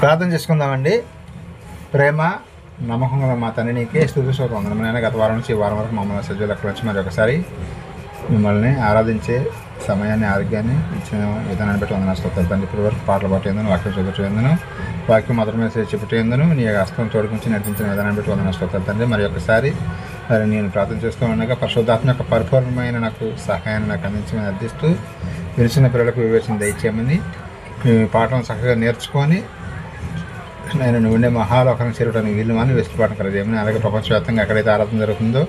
ప్రార్థన చేసుకుందామండి. ప్రేమ నమ్మకం గల మా తండ్రి నీకే స్తుతి స్తోత్రం వందనములైన గత వారం నుంచి ఈ వారం వరకు మమ్మల్ని సజీవులకు వచ్చి మరి ఒకసారి మిమ్మల్ని ఆరాధించే సమయాన్ని ఆరోగ్యాన్ని ఇచ్చిన విధానాన్ని బట్టి వందన స్తోత్రాలు తండ్రి. ఇప్పటి వరకు పాటలు పాటు ఎందును వాక్యం చదువుతూ ఎందును వాక్యం మాత్రమే చెప్పుతూ ఎందును నీ హస్తం తోడుకుంచి నడిపించిన విధానాన్ని బట్టి వందన స్తోత్రాలు తండ్రి. మరి ఒకసారి మరి నేను ప్రార్థన చేస్తూ ఉండగా పరిశుద్ధాత్మ యొక్క పరిపూర్ణమైన నాకు సహాయాన్ని నాకు అందించమని అర్థిస్తూ తెలిసిన పిల్లలకు వివేచన దయచేయమని మీ పాఠం చక్కగా నేర్చుకొని నేను నువ్వుండే మహాలోకానికి చేరడానికి వీలుమని వెసులుబాటు కలదేమని, అలాగే ప్రపంచవ్యాప్తంగా ఎక్కడైతే ఆరాధన జరుగుతుందో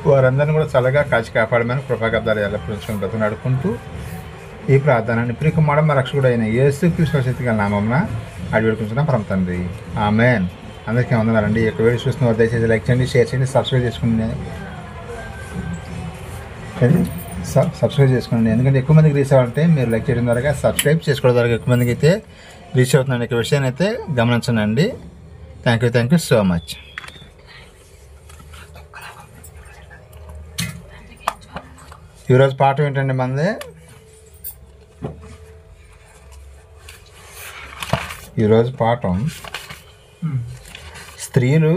వారందరినీ కూడా చల్లగా కాచి కాపాడమని కృపాగబ్దాలు ఎల్లప్పుడూ బ్రతునాడుకుంటూ ఈ ప్రార్థనని ప్రియకుమారం మా రక్షకుడు అయిన యేసుక్రీస్తు శక్తి గల నామమున అడిగి వేడుకుంటున్నాం పరమ తండ్రి. ఆమేన్. అందరికీ వందనాలండి. ఈ యొక్క వీడియో చూస్తున్న వారు దయచేసి లైక్ చేయండి, షేర్ చేయండి, సబ్స్క్రైబ్ చేసుకోండి. ఎందుకంటే ఎక్కువ మందికి రీచ్ అవ్వాలంటే మీరు లైక్ చేయడం ద్వారా సబ్స్క్రైబ్ చేసుకోవడం ద్వారా ఎక్కువ మందికి అయితే రీచ్ అవుతుందండి. ఈ విషయాన్ని అయితే గమనించండి. Thank you so much. ఈరోజు పాఠం ఏంటండి మనది? ఈరోజు పాఠం స్త్రీలు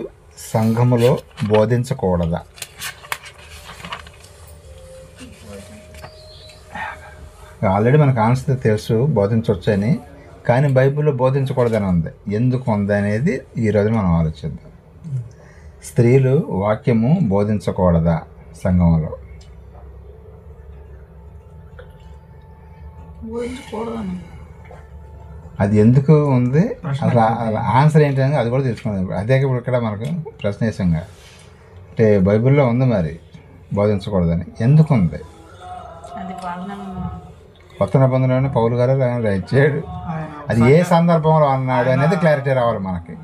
సంఘములో బోధించకూడదా. ఆల్రెడీ మనకు ఆన్సర్ తెలుసు, బోధించవచ్చని. కానీ బైబిల్లో బోధించకూడదని ఉంది. ఎందుకు ఉంది అనేది ఈరోజు మనం ఆలోచిద్దాం. స్త్రీలు వాక్యము బోధించకూడదా సంఘంలో? అది ఎందుకు ఉంది, అసలు ఆన్సర్ ఏంటనేది అది కూడా తెలుసుకున్నాం. అదే ఇప్పుడు ఇక్కడ మనకు ప్రశ్న వేసంగా అంటే బైబిల్లో ఉంది మరి బోధించకూడదని. ఎందుకు ఉంది? కొత్త నిబంధనలోనే పౌలు గారు రాయించాడు. అది ఏ సందర్భంలో అన్నాడు అనేది క్లారిటీ రావాలి మనకి.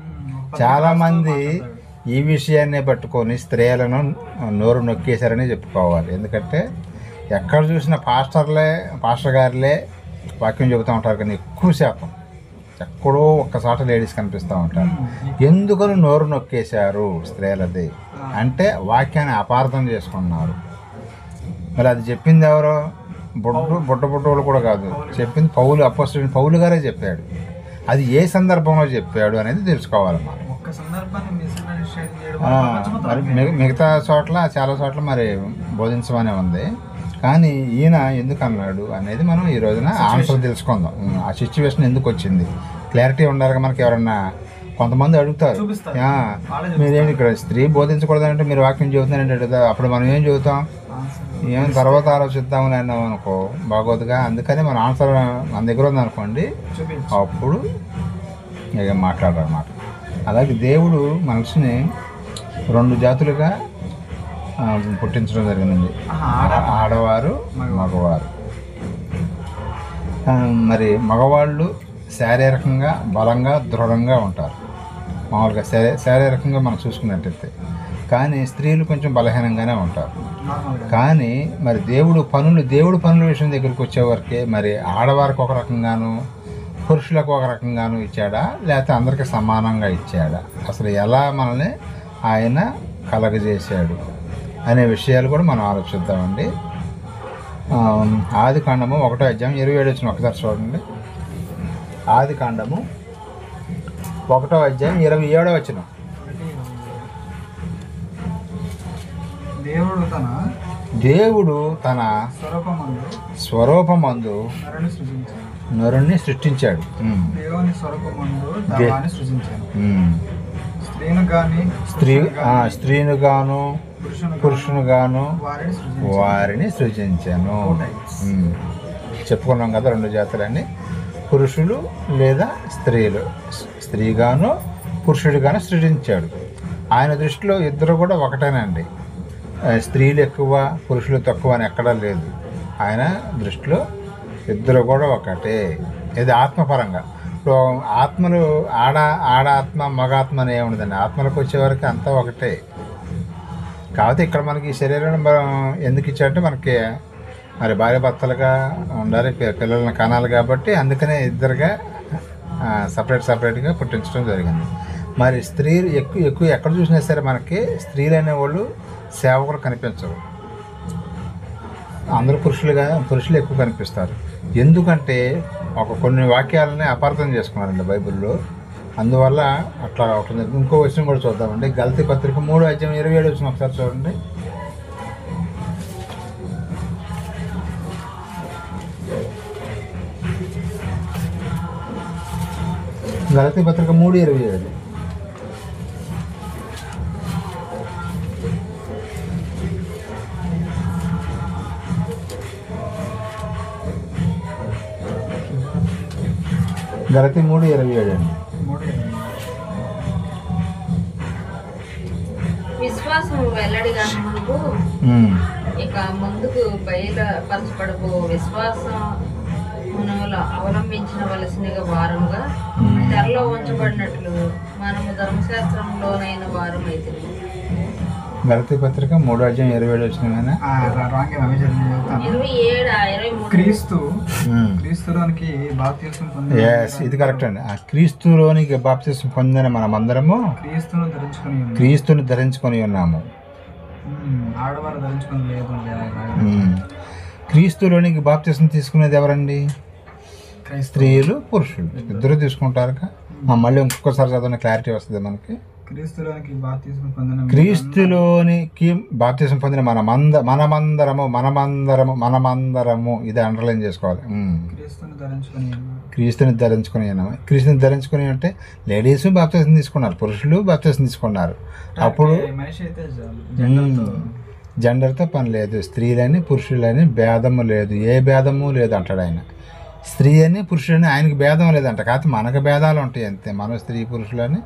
చాలామంది ఈ విషయాన్ని పట్టుకొని స్త్రీలను నోరు నొక్కేశారని చెప్పుకోవాలి. ఎందుకంటే ఎక్కడ చూసిన పాస్టర్ గారులే వాక్యం చెబుతూ ఉంటారు, కానీ ఎక్కువ శాతం ఎక్కడో ఒక్కసాట లేడీస్ కనిపిస్తూ ఉంటారు. ఎందుకని నోరు నొక్కేశారు స్త్రీలది అంటే వాక్యాన్ని అపార్థం చేసుకున్నారు. మరి అది చెప్పింది ఎవరో? బుడ్డోళ్ళు కూడా కాదు, చెప్పింది పౌలు, అపోస్తలుడైన పౌలు గారే చెప్పాడు. అది ఏ సందర్భంలో చెప్పాడు అనేది తెలుసుకోవాలి మనం. మరి మిగతా చోట్ల చాలా చోట్ల మరి బోధించమనే ఉంది, కానీ ఈయన ఎందుకు అన్నాడు అనేది మనం ఈ రోజున ఆన్సర్ తెలుసుకుందాం. ఆ సిచ్యువేషన్ ఎందుకు వచ్చింది క్లారిటీ ఉండాలిగా మనకి. ఎవరన్నా కొంతమంది అడుగుతారు, మీరేంటి ఇక్కడ స్త్రీ బోధించకూడదంటే మీరు వాక్యం చెబుతున్నారంటే అడుగుతారు. అప్పుడు మనం ఏం చెబుతాం? ఏం తర్వాత ఆలోచిద్దామని అన్నాం అనుకో, బాగోదుగా. అందుకని మన ఆన్సర్ మన దగ్గర ఉందనుకోండి, అప్పుడు ఇక మాట్లాడాలన్నమాట. అలాగే దేవుడు మనిషిని 2 జాతులుగా పుట్టించడం జరిగిందండి, ఆడవారు మగవారు. మరి మగవాళ్ళు శారీరకంగా బలంగా దృఢంగా ఉంటారు మామూలుగా శారీరకంగా మనం చూసుకున్నట్టయితే. కానీ స్త్రీలు కొంచెం బలహీనంగానే ఉంటారు. కానీ మరి దేవుడు పనుల విషయం దగ్గరికి వచ్చేవరకే మరి ఆడవారికి ఒక రకంగాను పురుషులకు ఒక రకంగాను ఇచ్చాడా, లేకపోతే అందరికీ సమానంగా ఇచ్చాడా, అసలు ఎలా మనల్ని ఆయన కలగజేశాడు అనే విషయాలు కూడా మనం ఆలోచిద్దామండి. ఆదికాండము 1:27 ఒకసారి చూడండి. ఆదికాండము 1:27. దేవుడు తన స్వరూపమందు నరుణ్ణి సృష్టించాడు. స్త్రీను గాను పురుషును గాను వారిని సృజించాను. చెప్పుకున్నాం కదా 2 జాతులని, పురుషులు లేదా స్త్రీలు. స్త్రీగాను పురుషుడిగాను సృజించాడు. ఆయన దృష్టిలో ఇద్దరు కూడా ఒకటేనండి. స్త్రీలు ఎక్కువ పురుషులు తక్కువ అని ఎక్కడా లేదు. ఆయన దృష్టిలో ఇద్దరు కూడా ఒకటే. ఇది ఆత్మపరంగా. ఇప్పుడు ఆత్మలు ఆడాత్మ మగాత్మ అని ఏముండదండి. ఆత్మలకు వచ్చేవరకు అంతా ఒకటే. కాకపోతే ఇక్కడ మనకి శరీరం ఎందుకు ఇచ్చారంటే మనకి మరి భార్య భర్తలుగా ఉండాలి, పిల్లలను కనాలి కాబట్టి అందుకనే ఇద్దరుగా సపరేట్గా పుట్టించడం జరిగింది. మరి స్త్రీలు ఎక్కువ ఎక్కడ చూసినా సరే మనకి స్త్రీలు అనేవాళ్ళు సేవకులు కనిపించరు. అందరూ పురుషులు ఎక్కువ కనిపిస్తారు. ఎందుకంటే కొన్ని వాక్యాలని అపార్థం చేసుకున్నారండి బైబిల్లో. అందువల్ల అట్లా ఉంటుంది. ఇంకో విషయం కూడా చూద్దామండి. గలతీ పత్రిక 3:27 ఒకసారి చూడండి. గలతీ పత్రిక 3:27. గలతీ 3:27 అండి. విశ్వాసం వెల్లడిగా ముందు ఇక ముందుకు బయలుపరచబడబో విశ్వాసం అవలంబించవలసినగా వారముగా తెరలో ఉంచబడినట్లు మనము ధర్మశాస్త్రంలోనైన వారం అయితే. గలతీ పత్రిక 3:27 క్రీస్తులోనికి బాప్తిస్మం పొందిన ఇది కరెక్ట్ అండి. ఆ క్రీస్తులోనికి బాప్తిస్మం పొందిన మనమందరము క్రీస్తుని ధరించుకొని ఉన్నాము. ఆడవారు ధరించుకొని లేదు. క్రీస్తులోనికి బాప్తిస్మం తీసుకునేది ఎవరండి? స్త్రీలు పురుషులు ఇద్దరు తీసుకుంటారు. మళ్ళీ ఇంకొకసారి చదవని క్లారిటీ వస్తుంది మనకి. క్రీస్తులోనికి బాప్తిస్మం పొందిన మనమందరము ఇది అండర్లైన్ చేసుకోవాలి. క్రీస్తుని ధరించుకొని అంటే లేడీస్ బాప్తిస్మం తీసుకున్నారు, పురుషులు బాప్తిస్మం తీసుకున్నారు. అప్పుడు జెండర్తో పని లేదు. స్త్రీలని పురుషులని భేదము లేదు, ఏ భేదము లేదు అంటాడు ఆయన. స్త్రీ అని పురుషులని ఆయనకి భేదం లేదంట. కాకపోతే మనకు భేదాలు ఉంటాయి అంతే. మన స్త్రీ పురుషులని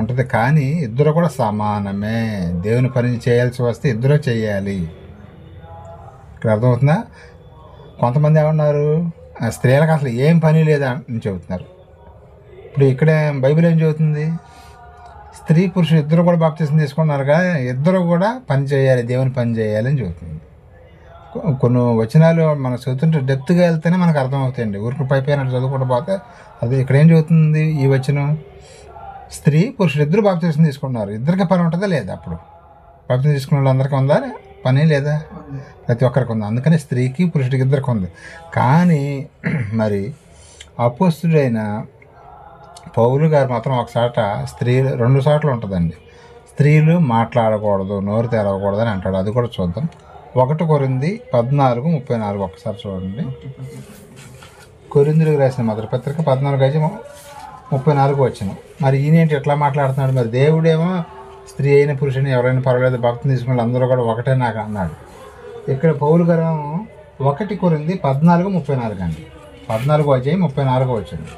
ఉంటుంది, కానీ ఇద్దరు కూడా సమానమే. దేవుని పని చేయాల్సి వస్తే ఇద్దరు చేయాలి. ఇక్కడ అర్థమవుతుందా? కొంతమంది ఏమన్నారు, స్త్రీలకు అసలు ఏం పని లేదా అని చెబుతున్నారు. ఇప్పుడు ఇక్కడ బైబిల్ ఏం చెబుతుంది? స్త్రీ పురుషులు ఇద్దరు కూడా బాప్తిస్మం తీసుకున్నారుగా, ఇద్దరు కూడా పని చేయాలి, దేవుని పని చేయాలి అని చెబుతుంది. కొన్ని వచనాలు మనం చదువుతుంటే డెప్త్గా వెళ్తేనే మనకు అర్థమవుతాయండి. ఊరికి పైపైన చదువుకుంటూ పోతే అది ఇక్కడ ఏం చెబుతుంది ఈ వచనం? స్త్రీ పురుషులు ఇద్దరు బాప్తిస్మం తీసుకున్నారు. ఇద్దరికి పని ఉంటుందా లేదా? అప్పుడు బాప్తిస్మం తీసుకున్న వాళ్ళందరికీ ఉందా పని? లేదా? ప్రతి ఒక్కరికి ఉంది. అందుకని స్త్రీకి పురుషుడికి ఇద్దరికి ఉంది. కానీ మరి అపోస్తుడైన పౌలు గారు మాత్రం ఒకసాట స్త్రీలు 2 సార్లు ఉంటుందండి. స్త్రీలు మాట్లాడకూడదు, నోరు తెరవకూడదు అని అంటాడు. అది కూడా చూద్దాం. 1 కొరింథీ 14:34 ఒకసారి చూడండి. కొరింథీయులకు రాసిన మొదటి పత్రిక 14:34 వచ్చిన. మరి ఈయనేంటి ఎట్లా మాట్లాడుతున్నాడు? మరి దేవుడేమో స్త్రీ అయిన పురుషుని ఎవరైనా పర్వాలేదు బాప్తిస్మం తీసుకుని అందరూ కూడా ఒకటే నాకు అన్నాడు. ఇక్కడ పౌలు గారు 1 కొరింథీ 14:34 అండి. 14:34 వచ్చింది.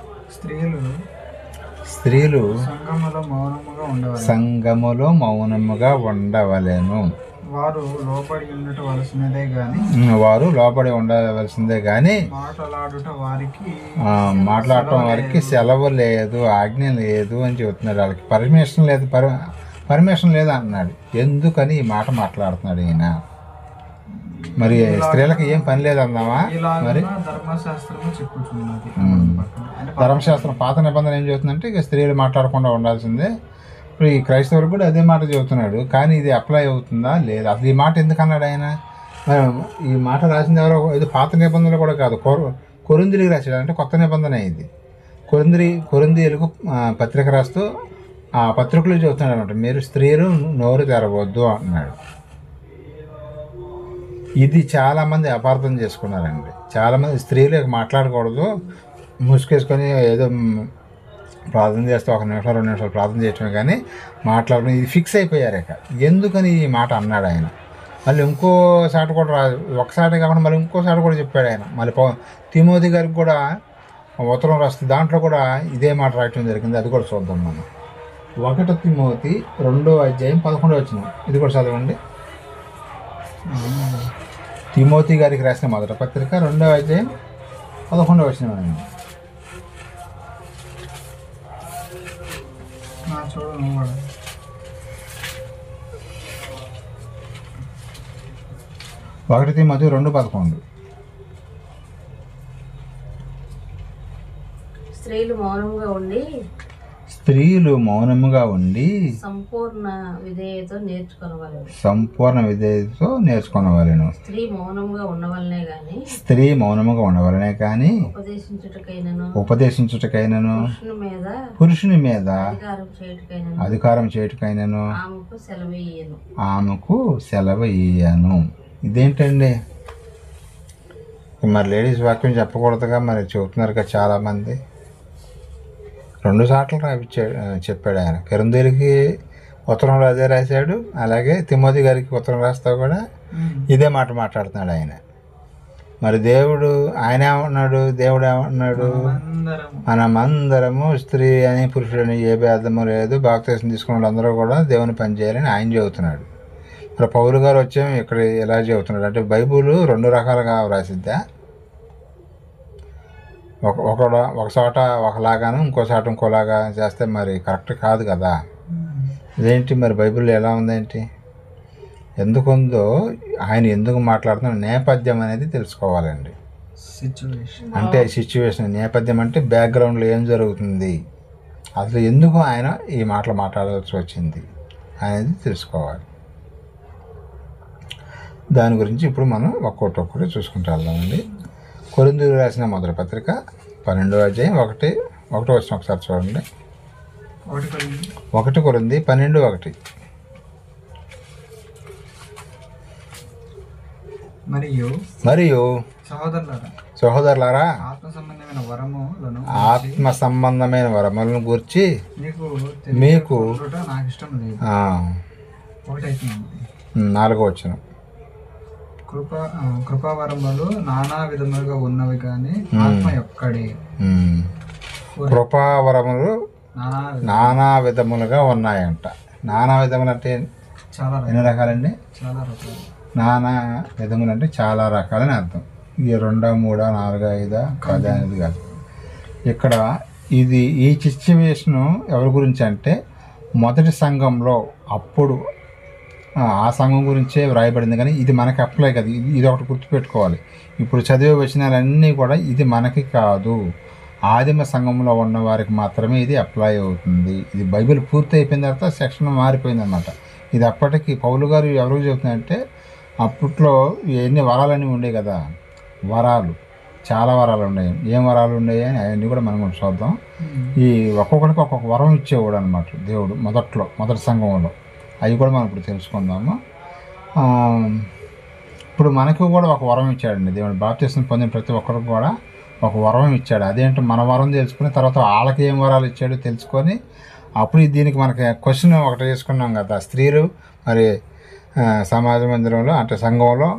స్త్రీలు సంఘములో మౌనముగా ఉండవలెను. వారు లోబడి ఉండవలసిందే గాని మాట్లాడటం వారికి సెలవు లేదు, ఆజ్ఞ లేదు అని చెబుతున్నాడు. వాళ్ళకి పర్మిషన్ లేదు అంటున్నాడు. ఎందుకని ఈ మాట మాట్లాడుతున్నాడు ఈయన? మరి స్త్రీలకు ఏం పని లేదు అందామా? మరి ధర్మశాస్త్రం పాత నిబంధన ఏం చెబుతుందంటే ఇక స్త్రీలు మాట్లాడకుండా ఉండాల్సిందే. ఇప్పుడు ఈ క్రైస్తవులకు కూడా అదే మాట చెబుతున్నాడు. కానీ ఇది అప్లై అవుతుందా లేదా? అసలు ఈ మాట ఎందుకు అన్నాడు ఆయన? ఈ మాట రాసింది ఎవరో? ఇది పాత నిబంధనలు కూడా కాదు, కొరింథీయులకు రాశాడు. అంటే కొత్త నిబంధన ఇది. కొరింథీయులకు పత్రిక రాస్తూ ఆ పత్రికలు చెబుతున్నాడు అనమాట. మీరు స్త్రీలు నోరు తెరవద్దు అంటున్నాడు. ఇది చాలామంది అపార్థం చేసుకున్నారండి. చాలామంది స్త్రీలు మాట్లాడకూడదు, ముసుకేసుకొని ఏదో ప్రార్థన చేస్తే 1 నిమిషం 2 నిమిషాలు ప్రార్థన చేయటమే కానీ మాట్లాడడం ఇది ఫిక్స్ అయిపోయారు. ఇక ఎందుకని ఈ మాట అన్నాడు ఆయన? మళ్ళీ ఇంకోసారి కూడా ఒకసారి కాకుండా మళ్ళీ ఇంకోసారి కూడా చెప్పాడు ఆయన. మళ్ళీ తిమోతి గారికి కూడా ఉత్తరం రాస్తుంది, దాంట్లో కూడా ఇదే మాట రాయటం జరిగింది. అది కూడా చూద్దాం మనం. 1 తిమోతి 2:11 ఇది కూడా చదవండి. తిమోతి గారికి రాసిన మొదటి పత్రిక 2:11 అండి. ఒకటి తిమోతి 2:11 స్త్రీలు స్త్రీలు మౌనముగా ఉండి సంపూర్ణ విధేయత నేర్చుకోవాలి. సంపూర్ణ విధేయతతో నేర్చుకోనవలెను. స్త్రీ మౌనముగా ఉండవలనే గాని స్త్రీ మౌనముగా ఉండవలనే కానీ ఉపదేశించుటకైనను పురుషుని మీద అధికారం చేయుటకైనను ఆమెకు సెలవు ఇయ్యను. ఇదేంటండి మరి లేడీస్ వాక్యం చెప్పకూడదుగా, మరి చెబుతున్నారు కదా చాలామంది. 2 సార్లు చెప్పాడు ఆయన. కొరింథీయులకి ఉత్తరంలో అదే రాశాడు, అలాగే తిమోతి గారికి ఉత్తరం రాస్తా కూడా ఇదే మాట మాట్లాడుతున్నాడు ఆయన. మరి దేవుడు ఆయన ఏమన్నాడు? దేవుడు ఏమన్నాడు? మనమందరము స్త్రీ అని పురుషుడని ఏ భేదము లేదు, బాప్తిసం తీసుకున్న వాళ్ళందరూ కూడా దేవుని పని చేయాలని ఆయన చెబుతున్నాడు. మరి పౌలు గారు వచ్చాము ఇక్కడ ఎలా చెబుతున్నాడు అంటే బైబుల్ 2 రకాలుగా రాసిద్దా? ఒక చోట ఒకలాగాను ఇంకో చోట ఇంకోలాగా చేస్తే మరి కరెక్ట్ కాదు కదా. ఇదేంటి మరి బైబిల్లో ఎలా ఉందేంటి? ఎందుకుందో ఆయన ఎందుకు మాట్లాడుతున్న నేపథ్యం అనేది తెలుసుకోవాలండి. అంటే సిచ్యువేషన్, నేపథ్యం అంటే బ్యాక్గ్రౌండ్లో ఏం జరుగుతుంది, అసలు ఎందుకు ఆయన ఈ మాటలు మాట్లాడాల్సి వచ్చింది అనేది తెలుసుకోవాలి. దాని గురించి ఇప్పుడు మనం ఒక్కొక్కటి చూసుకుంటూ వెళ్దామండి. కొరింథీయులకు రాసిన మొదటి పత్రిక 12వ అధ్యాయం 1 వచనం ఒకసారి చూడండి. 1 కొరింథీ 12:1. మరియు సహోదరులారా ఆత్మ సంబంధమైన వరములను గూర్చి మీకు 4వ వచనం కృపావరములు నానా విధములుగా ఉన్నవి కానీ ఆత్మ ఒక్కడే. కృపావరములు నానా విధములుగా ఉన్నాయంట. నానా విధములు అంటే ఎన్ని రకాలండి? నానా విధములు అంటే చాలా రకాలని అర్థం. ఇది 2, 3, 4, 5, 10 అనేది కాదు. ఇక్కడ ఈ సిచ్యువేషను ఎవరి గురించి అంటే మొదటి సంఘంలో అప్పుడు ఆ సంఘం గురించే వ్రాయబడింది, కానీ ఇది మనకి అప్లై కదా. ఇది ఒకటి గుర్తుపెట్టుకోవాలి. ఇప్పుడు చదివే వచనాలన్నీ కూడా ఇది మనకి కాదు, ఆదిమ సంఘంలో ఉన్న వారికి మాత్రమే ఇది అప్లై అవుతుంది. ఇది బైబిల్ పూర్తి అయిపోయిన తర్వాత సెక్షన్ మారిపోయింది అన్నమాట. ఇది అప్పటికి పౌలు గారు ఎవరికి చెబుతున్నారంటే అప్పట్లో ఎన్ని వరాలన్నీ ఉండేవి కదా, వరాలు చాలా వరాలు ఉన్నాయి. ఏం వరాలు ఉన్నాయి అని అవన్నీ కూడా మనం చూద్దాం. ఈ ఒక్కొక్కరికి ఒక్కొక్క వరం ఇచ్చేవాడు అనమాట దేవుడు మొదటి సంఘంలో. అవి కూడా మనం ఇప్పుడు తెలుసుకుందాము. ఇప్పుడు మనకు కూడా ఒక వరం ఇచ్చాడండి దేవుడు. బాప్తిసం పొందిన ప్రతి ఒక్కరికి కూడా ఒక వరం ఇచ్చాడు. అదేంటో మన వరం తెలుసుకుని తర్వాత వాళ్ళకి ఏం వరాలు ఇచ్చాడో తెలుసుకొని అప్పుడు దీనికి మనకి క్వశ్చన్ ఒకటి చేసుకున్నాం కదా, స్త్రీలు మరి సమాజ మందిరంలో అంటే సంఘంలో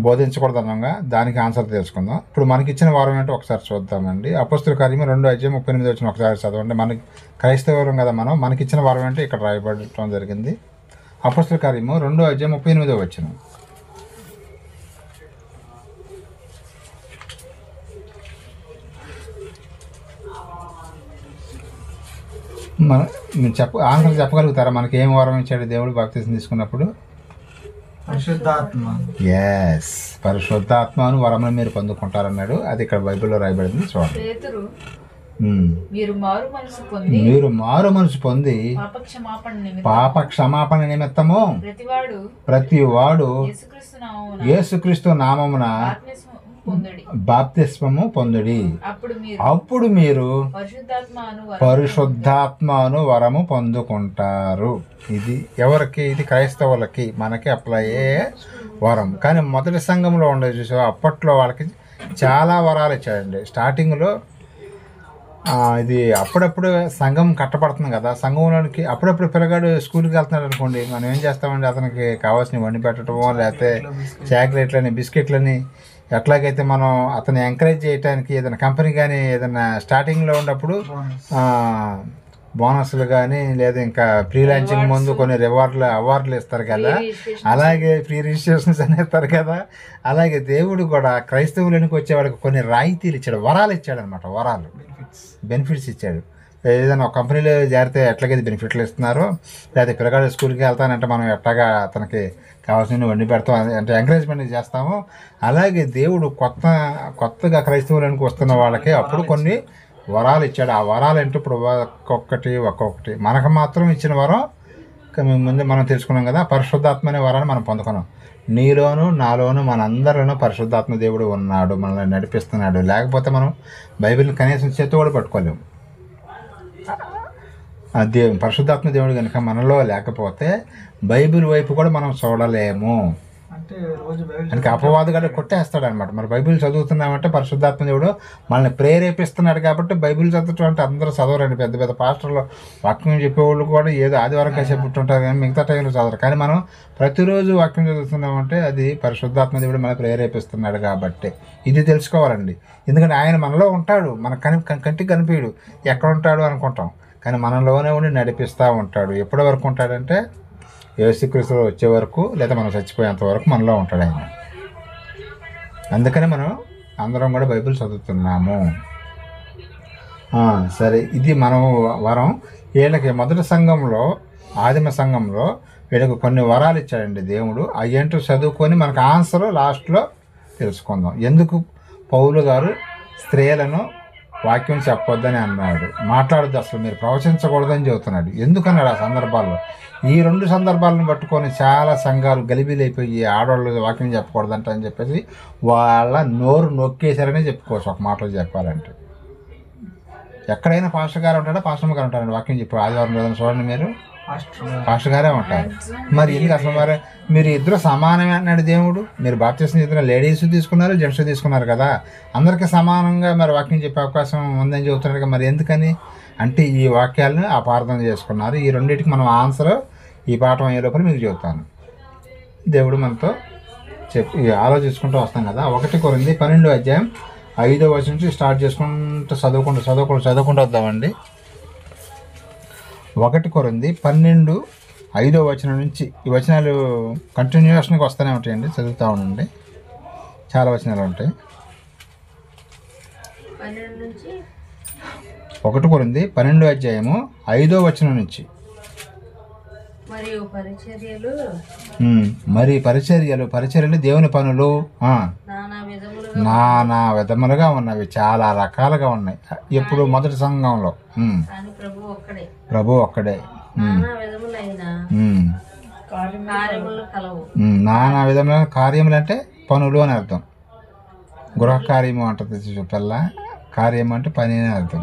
బోధించకూడదన్నాగా, దానికి ఆన్సర్ తెలుసుకుందాం. ఇప్పుడు మనకి ఇచ్చిన వరం ఏంటో ఒకసారి చూద్దామండి. అపోస్తుల కార్యము 2:38 ఒకసారి చదవండి. మనకి క్రైస్తవులం కదా మనకి ఇచ్చిన వరం ఏంటో ఇక్కడ రాయబడటం జరిగింది. అపోస్తుల కార్యము 2:38. మీరు ఆన్సర్ చెప్పగలుగుతారా? మనకి ఏం వరం ఇచ్చాడు దేవుడు బాప్తిసం తీసుకున్నప్పుడు? పరిశుద్ధాత్మ. ఎస్, పరిశుద్ధాత్మను వరమును మీరు పొందుకుంటారన్నాడు. అది ఇక్కడ బైబిల్లో రాయబడింది చూడండి. మీరు మారు మనసు పొంది పాప క్షమాపణ నిమిత్తము ప్రతివాడు యేసుక్రీస్తు నామమున బాప్తిస్మము పొందుడి, అప్పుడు మీరు పరిశుద్ధాత్మను వరము పొందుకుంటారు. ఇది ఎవరికి? ఇది క్రైస్తవులకి, మనకి అప్లై అయ్యే వరం. కానీ మొదటి సంఘంలో ఉండేది చూసా, అప్పట్లో వాళ్ళకి చాలా వరాలు ఇచ్చాడండి. స్టార్టింగ్లో ఇది అప్పుడప్పుడు సంఘం కట్టపడుతుంది కదా, సంఘంలోనికి అప్పుడప్పుడు పిల్లగాడు స్కూల్కి వెళ్తున్నాడు అనుకోండి, మనం ఏం చేస్తామండి, అతనికి కావాల్సినవి వండి పెట్టడమో లేకపోతే చాక్లెట్లని బిస్కెట్లని ఎట్లాగైతే మనం అతన్ని ఎంకరేజ్ చేయడానికి ఏదైనా కంపెనీ కానీ ఏదైనా స్టార్టింగ్లో ఉన్నప్పుడు బోనస్లు కానీ లేదా ఇంకా ప్రీ లాంచింగ్ ముందు కొన్ని అవార్డులు ఇస్తారు కదా, అలాగే ప్రీ రిజిస్ట్రేషన్స్ అని ఇస్తారు కదా, అలాగే దేవుడు కూడా క్రైస్తవులకు వచ్చేవాడికి కొన్ని రాయితీలు ఇచ్చాడు, వరాలు ఇచ్చాడు అనమాట. వరాలు, బెనిఫిట్స్ ఇచ్చాడు. ఏదైనా ఒక కంపెనీలో చేరితే ఎట్లాగైతే బెనిఫిట్లు ఇస్తున్నారో, లేకపోతే పిల్లగాడు స్కూల్కి వెళ్తానంటే మనం ఎట్లాగా అతనికి కావాల్సిన వండి పెడతాం అంటే ఎంకరేజ్మెంట్ చేస్తాము, అలాగే దేవుడు కొత్తగా క్రైస్తవులకు వస్తున్న వాళ్ళకి అప్పుడు కొన్ని వరాలు ఇచ్చాడు. ఆ వరాలు ఏంటో ఇప్పుడు ఒక్కొక్కటి మనకు మాత్రం ఇచ్చిన వరం ముందు మనం తెలుసుకున్నాం కదా. పరిశుద్ధాత్మ అనే వరాన్ని మనం పొందుకున్నాం. నీలోను నాలోను మనందరిలోనూ పరిశుద్ధాత్మ దేవుడు ఉన్నాడు, మనల్ని నడిపిస్తున్నాడు. లేకపోతే మనం బైబిల్ని కనీసం చేతి కూడా పట్టుకోలేము. పరిశుద్ధాత్మ దేవుడు కనుక మనలో లేకపోతే బైబిల్ వైపు కూడా మనం చూడలేము. అంటే రోజు బైబిల్ అందుకే అపవాదుగాడు కొట్టేస్తాడు అనమాట. మరి బైబిల్ చదువుతున్నామంటే పరిశుద్ధాత్మ దేవుడు మనల్ని ప్రేరేపిస్తున్నాడు కాబట్టి బైబిల్ చదవటం అంటే అందరూ చదవరండి. పెద్ద పెద్ద పాస్టర్లు వాక్యం చెప్పేవాళ్ళు కూడా ఏదో ఆదివారం చెప్పుకుంటుంటారు కానీ మిగతా టైంలో చదవరు. కానీ మనం ప్రతిరోజు వాక్యం చదువుతున్నామంటే అది పరిశుద్ధాత్మ దేవుడు మనల్ని ప్రేరేపిస్తున్నాడు కాబట్టి ఇది తెలుసుకోవాలండి. ఎందుకంటే ఆయన మనలో ఉంటాడు, మన కంటికి కనిపించడు, ఎక్కడ ఉంటాడు అనుకుంటాం, కానీ మనలోనే ఉండి నడిపిస్తూ ఉంటాడు. ఎప్పటి వరకు ఉంటాడంటే యేసుక్రీస్తులో వచ్చే వరకు, లేదా మనం చచ్చిపోయేంత వరకు మనలో ఉంటాడు ఆయన. అందుకని మనం అందరం కూడా బైబిల్ చదువుతున్నాము. సరే, ఇది మనం వరం. వీళ్ళకి మొదటి సంఘంలో, ఆదిమ సంఘంలో వీళ్ళకి కొన్ని వరాలు ఇచ్చాడండి దేవుడు. అయ్యేంటో చదువుకొని మనకు ఆన్సర్ లాస్ట్లో తెలుసుకుందాం. ఎందుకు పౌలు గారు స్త్రీలను వాక్యం చెప్పొద్దని అన్నాడు, మాట్లాడద్దు, అసలు మీరు ప్రవచించకూడదని చెబుతున్నాడు. ఎందుకన్నాడు ఆ సందర్భాల్లో? ఈ 2 సందర్భాలను పట్టుకొని చాలా సంఘాలు గలిబిలైపోయి ఆడవాళ్ళు వాక్యం చెప్పకూడదంట అని చెప్పేసి వాళ్ళ నోరు నొక్కేశారనే చెప్పుకోవచ్చు ఒక మాటలో చెప్పాలంటే. ఎక్కడైనా పాస్టర్ గారు ఉంటాడా, పాస్టర్ గారు ఉంటారండి వాక్యం చెప్పి ఆదివారం రోజున చూడండి, మీరు పాస్టర్ గారే ఉంటారు. మరి ఎందుకు అసలు మరి మీరు ఇద్దరు సమానమే అన్నాడు దేవుడు. మీరు బాప్తిస్మం ఇద్దరు లేడీస్ తీసుకున్నారు, జెంట్స్ తీసుకున్నారు కదా, అందరికీ సమానంగా మరి వాక్యం చెప్పే అవకాశం ఉందని చెబుతున్నారు కదా. మరి ఎందుకని అంటే ఈ వాక్యాలను అపార్థం చేసుకున్నారు. ఈ రెండింటికి మనం ఆన్సర్ ఈ పాఠం అయ్యే లోపల మీకు చెబుతాను. దేవుడు మనతో చెప్పి ఆలోచించుకుంటూ వస్తాం కదా. 1 కొరింథీ 12వ అధ్యాయం 5వ వచనం నుంచి స్టార్ట్ చేసుకుంటూ చదువుకుంటూ వద్దామండి. 1 కొరింథీ 12:5వ వచనం నుంచి ఈ వచనాలు కంటిన్యూషన్గా వస్తూనే ఉంటాయండి, చదువుతూ ఉండండి. చాలా వచనాలు ఉంటాయి. 1 కొరింథీ 12వ అధ్యాయము 5వ వచనం నుంచి. మరి పరిచర్యలు దేవుని పనులు నానా విధములుగా ఉన్నవి, చాలా రకాలుగా ఉన్నాయి. ఎప్పుడు మొదటి సంఘంలో ప్రభు ఒక్కడే. నానా విధములైన కార్యములు అంటే పనులు అని అర్థం. గృహ కార్యము అంటది పిల్ల, కార్యము అంటే పని అని అర్థం.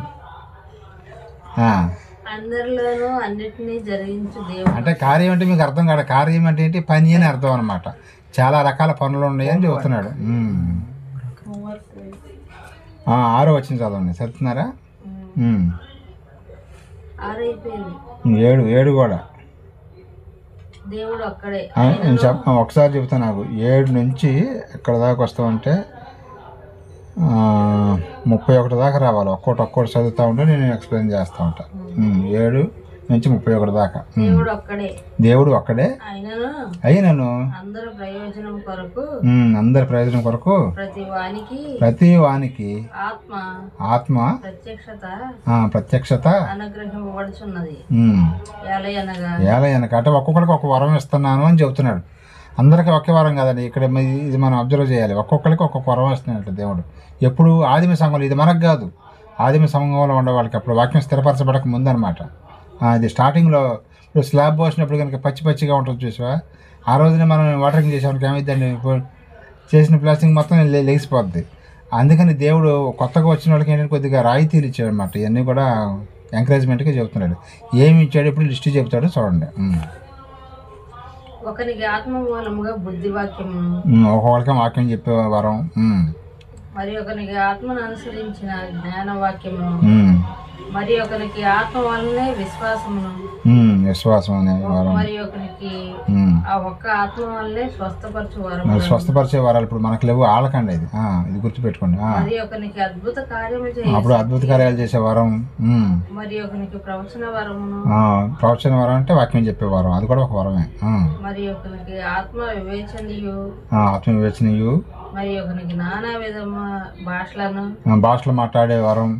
అంటే కార్యం అంటే మీకు అర్థం కాదు, కార్యం అంటే ఏంటి, పని అని అర్థం అనమాట. చాలా రకాల పనులు ఉన్నాయి అని చెబుతున్నాడు. 6వ వచనం చదవండి, చదువుతున్నారా? 7 కూడా ఒకసారి చెప్తాను నాకు. 7 నుంచి ఎక్కడ దాకా వస్తామంటే 31 దాకా రావాలి. ఒక్కోటి చదువుతూ ఉంటే నేను ఎక్స్ప్లెయిన్ చేస్తూ ఉంటాను. 7 నుంచి 31 దాకా. దేవుడు ఒక్కడే అయినను అందరి ప్రయోజనం కొరకు ప్రతి వానికి ఆత్మ ప్రత్యక్షత ఏలయనక అంటే ఒక్కొక్కరికి ఒక వరం ఇస్తున్నాను అని చెబుతున్నాడు. అందరికీ ఒకే వరం కాదండి, ఇక్కడ ఇది మనం అబ్జర్వ్ చేయాలి. ఒక్కొక్కరికి ఒక్కొక్క వరం ఇస్తున్నాడు దేవుడు. ఎప్పుడు ఆదిమ సంఘంలో, ఇది మనకు కాదు, ఆదిమ సంఘంలో ఉండే వాళ్ళకి అప్పుడు వాక్యం స్థిరపరచబడక ముందనమాట. అది స్టార్టింగ్లో ఇప్పుడు స్లాబ్ పోసినప్పుడు కనుక పచ్చిగా ఉంటుంది చూసావా, ఆ రోజున మనం వాటరింగ్ చేసేవాడికి ఏమైందండి, చేసిన ప్లాస్టింగ్ మొత్తం లెగిసిపోద్ది. అందుకని దేవుడు కొత్తగా వచ్చిన వాళ్ళకి ఏంటంటే కొద్దిగా రాయితీలు ఇచ్చాడు అనమాట. ఇవన్నీ కూడా ఎంకరేజ్మెంట్గా చెబుతున్నాడు. ఏమి ఇచ్చాడు ఇప్పుడు లిస్ట్ చెబుతాడు చూడండి. ఒకరికి ఆత్మ మూలముగా బుద్ధి వాక్యము, ఒక్కొక్కరికి వాక్యం చెప్పే వరం, మరి ఒకరికి ఆత్మను అనుసరించిన జ్ఞాన వాక్యము, మరి ఒకరికి ఆత్మ వల్లనే విశ్వాసం అనే వరం, మరి ఒకరికి ఆ ఒక్క ఆత్మ వల్లే స్వస్థపరిచే వరాలు ఇప్పుడు మనకు లేవు, ఆలకండి ఇది గుర్తుపెట్టుకోండి. మరి ఒకరికి అద్భుత కార్యాలు చేసే వరం, మరి ఒకరికి ప్రవచన వరం అంటే వాక్యం చెప్పే వరం, అది కూడా ఒక వరమే. మరి ఒకరికి ఆత్మ వివేచనీయు మరి ఒకరికి నానా విధము భాషలను భాషలు మాట్లాడే వరం.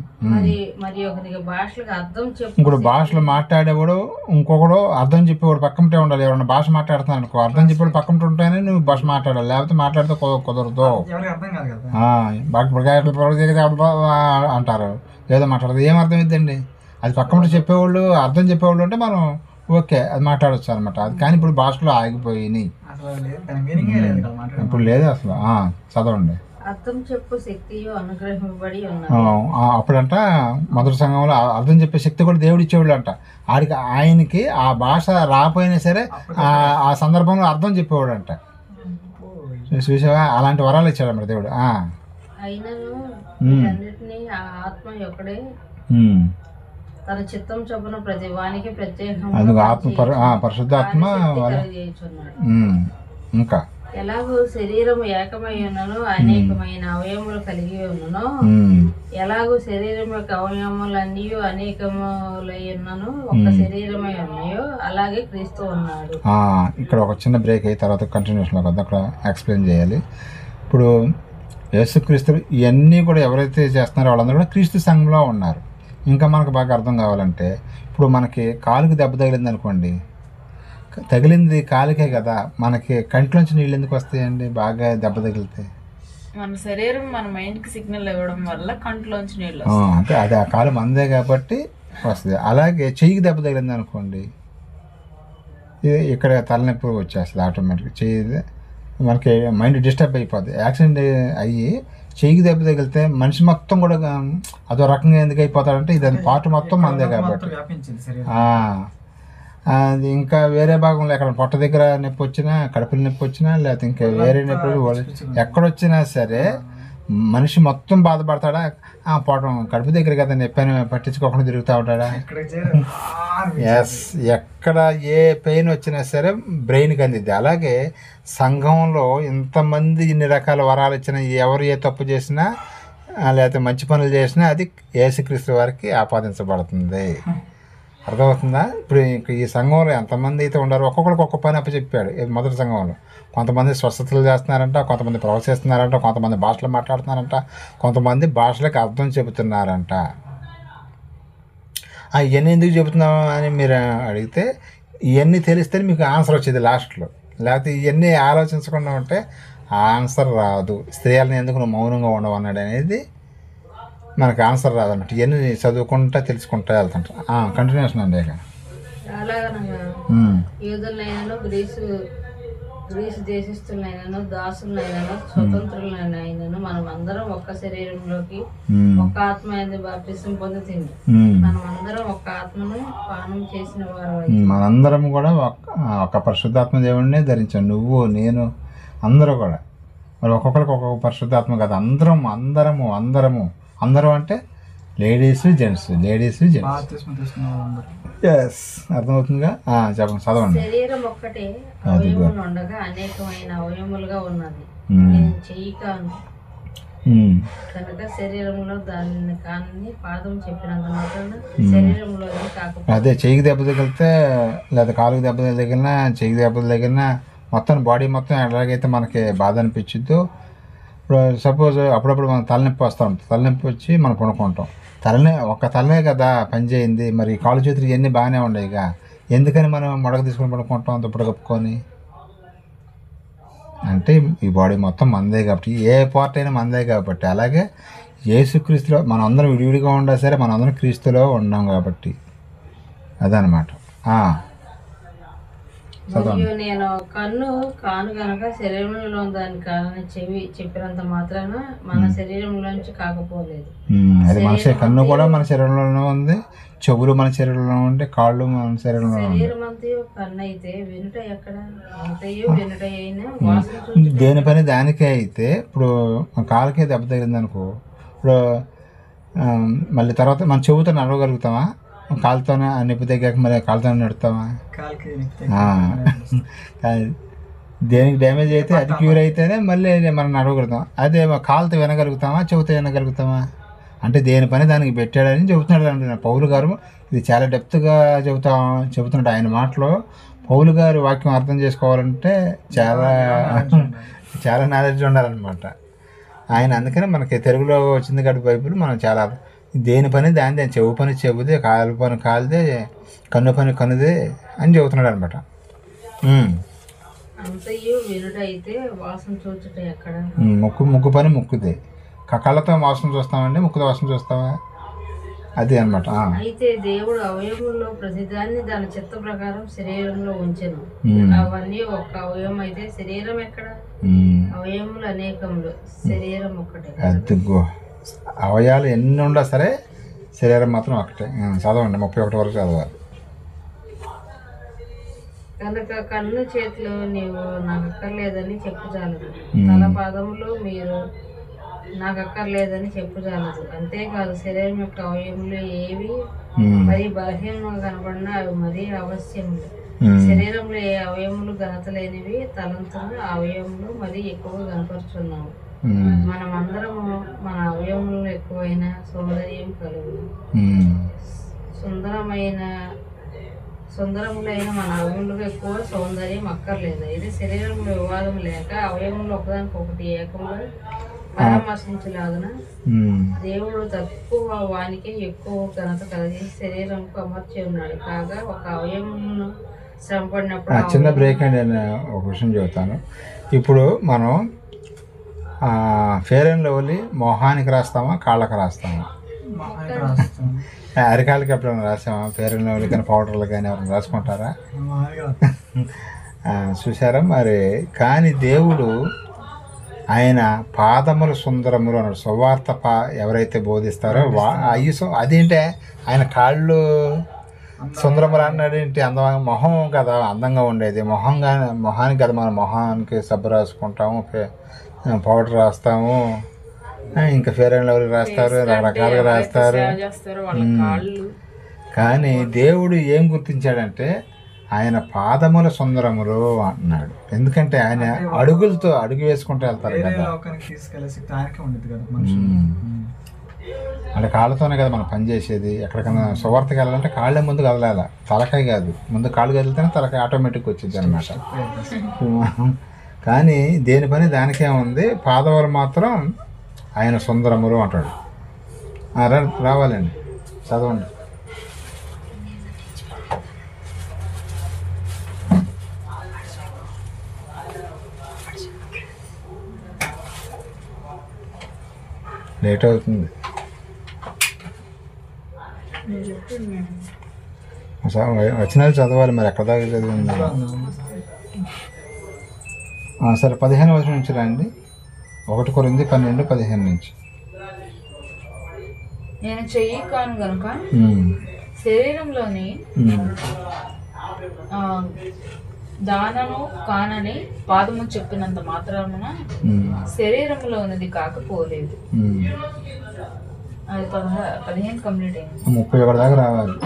మరి ఒకరికి భాషలకు అర్థం ఇంకోటి భాషలు మాట్లాడేవాడు ఇంకొకడు అర్థం చెప్పేవాడు పక్కనే ఉండాలి. ఎవరైనా భాష మాట్లాడుతున్నాను అనుకో, అర్థం చెప్పేవాడు పక్కన ఉంటేనే నువ్వు భాష మాట్లాడాలి, లేకపోతే మాట్లాడితే కుదరదు. అంటారు ఏదో మాట్లాడదు, ఏం అర్థం అవుతుందండి? అది పక్కన చెప్పేవాళ్ళు అర్థం చెప్పేవాళ్ళు అంటే మనం ఓకే అది మాట్లాడచ్చు అనమాట. అది కానీ ఇప్పుడు భాషలో ఆగిపోయినాయి, ఇప్పుడు లేదు అసలు. చదవండి. అర్థం చెప్పు శక్తియు అనుగ్రహింపబడి అప్పుడంట మొదటి సంఘంలో అర్థం చెప్పే శక్తి కూడా దేవుడు ఇచ్చేవాళ్ళు అంట. ఆయనకి ఆ భాష రాకపోయినా సరే ఆ సందర్భంలో అర్థం చెప్పేవాడు అంట. చూసావా, అలాంటి వరాలు ఇచ్చాడు అన్నమాట దేవుడు. అయినను ఆత్మ ఒక్కడే తన చిత్తం చొప్పున ప్రతి వానికి ప్రత్యేకంగా పరిశుద్ధాత్మ. ఇంకా ఎలాగో శరీరము ఏకమై ఉన్నను అనేకమైన అవయములు కలిగి ఉన్నను, ఎలాగో శరీరం యొక్క అవయములన్నీ అనేకములై ఉన్నను ఒక శరీరమై ఉన్నాయో అలాగే క్రీస్తు ఉన్నాడు. ఇక్కడ ఒక చిన్న బ్రేక్ అయ్యి తర్వాత కంటిన్యూషన్లో కదా అక్కడ ఎక్స్ప్లెయిన్ చేయాలి. ఇప్పుడు యేసుక్రీస్తు ఇవన్నీ కూడా ఎవరైతే చేస్తున్నారో వాళ్ళందరూ కూడా క్రీస్తు సంఘంలో ఉన్నారు. ఇంకా మనకు బాగా అర్థం కావాలంటే ఇప్పుడు మనకి కాలుకి దెబ్బ తగిలింది అనుకోండి, తగిలింది కాలుకే కదా, మనకి కంట్లోంచి నీళ్ళు ఎందుకు వస్తాయండి? బాగా దెబ్బ తగిలితే మన శరీరం మన మైండ్కి సిగ్నల్ ఇవ్వడం వల్ల కంట్లోంచి నీళ్ళు అంటే అది ఆ కాలు మందే కాబట్టి వస్తుంది. అలాగే చెయ్యికి దెబ్బ తగిలింది అనుకోండి, ఇక్కడ తలనొప్పి వచ్చేస్తుంది ఆటోమేటిక్గా. చెయ్యి మనకి మైండ్ డిస్టర్బ్ అయిపోద్ది. యాక్సిడెంట్ అయ్యి చెయ్యికి దెబ్బ తగిలితే మనిషి మొత్తం కూడా అదో రకంగా ఎందుకు అయిపోతాడంటే ఇది పార్ట్ మొత్తం మందే కాబట్టి. అది ఇంకా వేరే భాగంలో ఎక్కడ పొట్ట దగ్గర నొప్పి వచ్చినా, కడుపులో నొప్పి వచ్చినా, లేకపోతే ఇంకా వేరే నొప్పి ఎక్కడొచ్చినా సరే మనిషి మొత్తం బాధపడతాడా? పోవటం కడుపు దగ్గర కదా నొప్పి అని పట్టించుకోకుండా తిరుగుతూ ఉంటాడా? ఎస్, ఎక్కడ ఏ పెయిన్ వచ్చినా సరే బ్రెయిన్కి అందిద్ది. అలాగే సంఘంలో ఇంతమంది ఇన్ని రకాల వరాలు ఇచ్చినా, ఎవరు ఏ తప్పు చేసినా లేకపోతే మంచి పనులు చేసినా అది యేసుక్రీస్తు వారికి ఆపాదించబడుతుంది. అర్థమవుతుందా? ఇప్పుడు ఈ సంఘంలో ఎంతమంది అయితే ఉన్నారో ఒక్కొక్కరికి ఒక్కొక్క పని అప్పచెప్పాడు. మొదటి సంఘంలో కొంతమంది స్వస్థతలు చేస్తున్నారంట, కొంతమంది ప్రవచిస్తున్నారంట, కొంతమంది భాషలు మాట్లాడుతున్నారంట, కొంతమంది భాషలకు అర్థం చెబుతున్నారంట. ఇవన్నీ ఎందుకు చెబుతున్నావు అని మీరు అడిగితే ఇవన్నీ తెలిస్తే మీకు ఆన్సర్ వచ్చేది లాస్ట్లో. లేకపోతే ఇవన్నీ ఆలోచించకుండా ఉంటే ఆన్సర్ రాదు. స్త్రీలను ఎందుకు నువ్వు మౌనంగా ఉండవు అన్నాడు అనేది మనకు ఆన్సర్ రాదన్నమాట. ఇవన్నీ చదువుకుంటా తెలుసుకుంటా వెళ్తుంటా. కంటిన్యూషన్ అండి. ఇక యూదులైనను గ్రీసు దేశస్తులైనను దాసులైనను స్వతంత్రులైనను మనం అందరం ఒక్క శరీరంలోకి ఒక్క ఆత్మ అనేది బాప్తిసం పొందుతుంది. మనం అందరం ఒక్క ఆత్మను పానం చేసిన వారు. మనందరం కూడా ఒక పరిశుద్ధాత్మ దేవుడిని ధరించాం. నువ్వు నేను అందరూ కూడా మరి ఒక్కొక్కరికి ఒక్కొక్క పరిశుద్ధాత్మ కదా. అందరూ అంటే లేడీస్ జెంట్స్. ఎస్, అర్థమవుతుందిగా. చెప్పండి, చదవండి. శరీరం ఒక్కటే అవయములు ఉండగా అనేకమైన అవయములుగా ఉన్నది. నేను చెయ్యి కాను కనుక శరీరంలో దానిని కాని పాదం చెప్పినంత మాత్రాన శరీరంలో కాకపోతే. అదే చెయ్యికి దెబ్బ తగిలితే లేదా కాలుకి దెబ్బ తగిలినా, చెయ్యికి దెబ్బ తగిలినా మొత్తం బాడీ మొత్తం ఎలాగైతే మనకి బాధ అనిపించిద్దో, ఇప్పుడు సపోజ్ అప్పుడప్పుడు మనం తలనొప్పి వస్తాం, తలనొప్పి వచ్చి మనం పడుకుంటాం. ఒక్క తలనే కదా పనిచేయింది, మరి కాళ్ళు చేతులు ఇవన్నీ బాగానే ఉన్నాయి. ఇక ఎందుకని మనం మొడక తీసుకొని పడుకుంటాం దుప్పటి కప్పుకొని? అంటే ఈ బాడీ మొత్తం మందే కాబట్టి, ఏ పార్ట్ అయినా మందే కాబట్టి. అలాగే యేసుక్రీస్తులో మనం అందరం విడివిడిగా ఉన్నా సరే మనం అందరం క్రీస్తులో ఉన్నాం కాబట్టి అదనమాట. మరియు నేను కన్ను కాను కనుక శరీరంలో దాని కానని చెవి చెప్పినంత మాత్రాన మన శరీరంలోంచి కాకపోలేదు. అది మనిషి కన్ను కూడా మన శరీరంలోనే ఉంది, చెవులు మన శరీరంలో ఉంటే, కాళ్ళు మన శరీరంలో ఉంది. శరీరం అంతయు కన్ను అయితే వెనుట ఎక్కడ? అంతయు వెనుట అయినా వాసన దేని పని దానికే అయితే. ఇప్పుడు కాలుకే దెబ్బ తగిలింది అనుకో, ఇప్పుడు మళ్ళీ తర్వాత మన చెవుతో నడవగలుగుతామా? కాలుతోనే నొప్పి తగ్గాక మరి కాలుతోనే నడుస్తామా? దేనికి డ్యామేజ్ అయితే అది క్యూర్ అయితేనే మళ్ళీ మనం నడవగలుగుతాం. అదే కాలుతో వినగలుగుతామా, చెవుతో వినగలుగుతామా? అంటే దేని పని దానికి పెట్టాడని చెబుతున్నాడు అంటున్నాడు పౌలు గారు. ఇది చాలా డెప్త్గా చెబుతున్నాడు ఆయన మాటలో. పౌలు గారు వాక్యం అర్థం చేసుకోవాలంటే చాలా చాలా నాలెడ్జ్ ఉండాలన్నమాట. ఆయన అందుకని మనకి తెలుగులో వచ్చింది కాబట్టి బైబిల్ మనం చాలా దేని పని దాని చెవు పని చెబుదే, కాలు పని కాలుదే, కన్ను పని కనుదే అని చెబుతున్నాడు అనమాట. అంతయు వినుడైతే వాసన చూచుట ఎక్కడ? ముక్కు పని ముక్కుదే. కళ్ళతో వాసన చూస్తామండి, ముక్కుతో వాసన చూస్తావా? అది అనమాట. అయితే దేవుడు అవయముల్లో ప్రతిదాన్ని దాని చిత్త ప్రకారం శరీరంలో ఉంచెను. అవన్నీ ఒక అవయవం అయితే శరీరం ఎక్కడ? అవయములు అనేకములు, శరీరం ఒక్కటే. అదిగో అవయాలు ఎన్ని ఉన్నా సరే శరీరం మాత్రం ఒకటే. చదవండి 31 వరకు చదవాలి. కనుక కన్ను చేతిలో నీవు నాకు అక్కర్లేదని చెప్పుచాలదు, తల పాదములు మీరు నాకు అక్కర్లేదని చెప్పుచాలదు. అంతేకాదు శరీరం యొక్క అవయములు ఏవి మరి బలహీనంగా కనబడినా అవి మరీ అవశ్యములు. శరీరంలో ఏ అవయములు ఘనత లేనివి తలంతులు అవయములు మరీ ఎక్కువగా కనపరుచున్నాము. మనమందరము మన అవయములు ఎక్కువైన సౌందర్యం కలుగు. సుందరములైన మన అవయములకు ఎక్కువ సౌందర్యం అక్కర్లేదు. ఇది శరీరంలో వివాదం లేక అవయములు ఒకదానికొకటి ఏకంలో పరామర్శించలాగున దేవుడు తక్కువ వానికి ఎక్కువ ఘనత కలిగి శరీరంకు అమర్చి ఉన్నాడు. కాగా ఒక అవయములను శ్రమపడినప్పుడు. చిన్న బ్రేక్ అండి, నేను ఒక విషయం చెబుతాను. ఇప్పుడు మనం ఫెయిర్ అండ్ లవ్లీ మొహానికి రాస్తామా, కాళ్ళకి రాస్తామా? అరికాళ్ళకి ఎప్పుడైనా రాసామా? ఫెయిర్ అండ్ లవ్లీ కానీ పౌడర్లు కానీ ఎవరైనా రాసుకుంటారా? చూసారా మరి. కానీ దేవుడు ఆయన పాదములు సుందరములు అన్నాడు. సువార్త ఎవరైతే బోధిస్తారో అదేంటే ఆయన కాళ్ళు సుందరములు అన్నాడు ఏంటి? అందంగా మొహం కదా అందంగా ఉండేది. మొహానికి కదా మనం మొహానికి సబ్బు రాసుకుంటాము, పౌడర్ రాస్తాము, ఇంకా ఫెయిర్ అండ్ లవ్లీ రాస్తారు, రకరకాలుగా రాస్తారు. కానీ దేవుడు ఏం గుర్తించాడంటే ఆయన పాదముల సుందరములు అంటున్నాడు. ఎందుకంటే ఆయన అడుగులతో అడుగు వేసుకుంటూ వెళ్తారు కదా. అంటే కాళ్ళతోనే కదా మనం పని చేసేది. ఎక్కడికైనా సువార్తకి వెళ్ళాలంటే కాళ్ళే ముందు కదలాలి, తలకాయ కాదు. ముందు కాళ్ళు కదిలితేనే తలకాయ ఆటోమేటిక్ వచ్చింది అనమాట. కానీ దేని పని దానికేముంది. పాదములు మాత్రం ఆయన సుందరములు అంటాడు. రావాలండి, చదవండి. లేట్ అవుతుంది. వచనాలు చదవాలి మరి, ఎక్కడ దాకా చదివింది? సరే 15 వచనం నుంచి రండి. 1 కొరింథీ 12:15 నుంచి. నేను చెయ్యి కాను గనుక శరీరంలోని దానను కానని పాదము చెప్పినంత మాత్రమున శరీరంలో ఉన్నది కాకపోలేదు. అది 15 కంప్లీట్ అయింది. 31 దాకా రావాలి.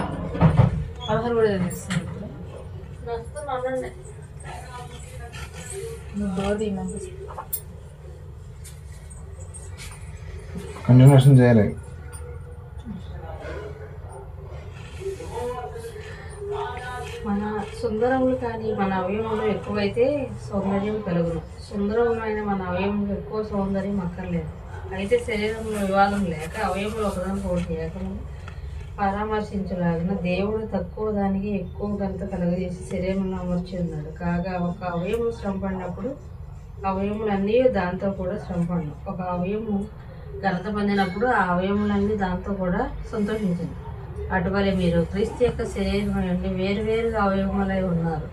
16 కూడా తెలుస్తుంది. కంటిన్యూషన్ చేయాలి. మన సుందరములు కానీ మన అవయములు ఎక్కువైతే సౌందర్యం కలుగును. సుందరమైన మన అవయములు ఎక్కువ సౌందర్యం అక్కర్లేదు. అయితే శరీరంలో వివాదం లేక అవయములు ఒకదానికొకటి ఏకము పరామర్శించలాగిన దేవుడు తక్కువ దానికి ఎక్కువ ఘనత కలుగజేసి శరీరంలో అమర్చి ఉన్నాడు. కాగా ఒక అవయము శ్రమపడినప్పుడు అవయములన్నీ దాంతో కూడా శ్రమపడిన. ఒక అవయము ఘనత పొందినప్పుడు ఆ అవయములన్నీ దాంతో కూడా సంతోషించింది. అటువలే మీరు క్రీస్తు యొక్క శరీరం నుండి వేరువేరుగా అవయవములై ఉన్నారు.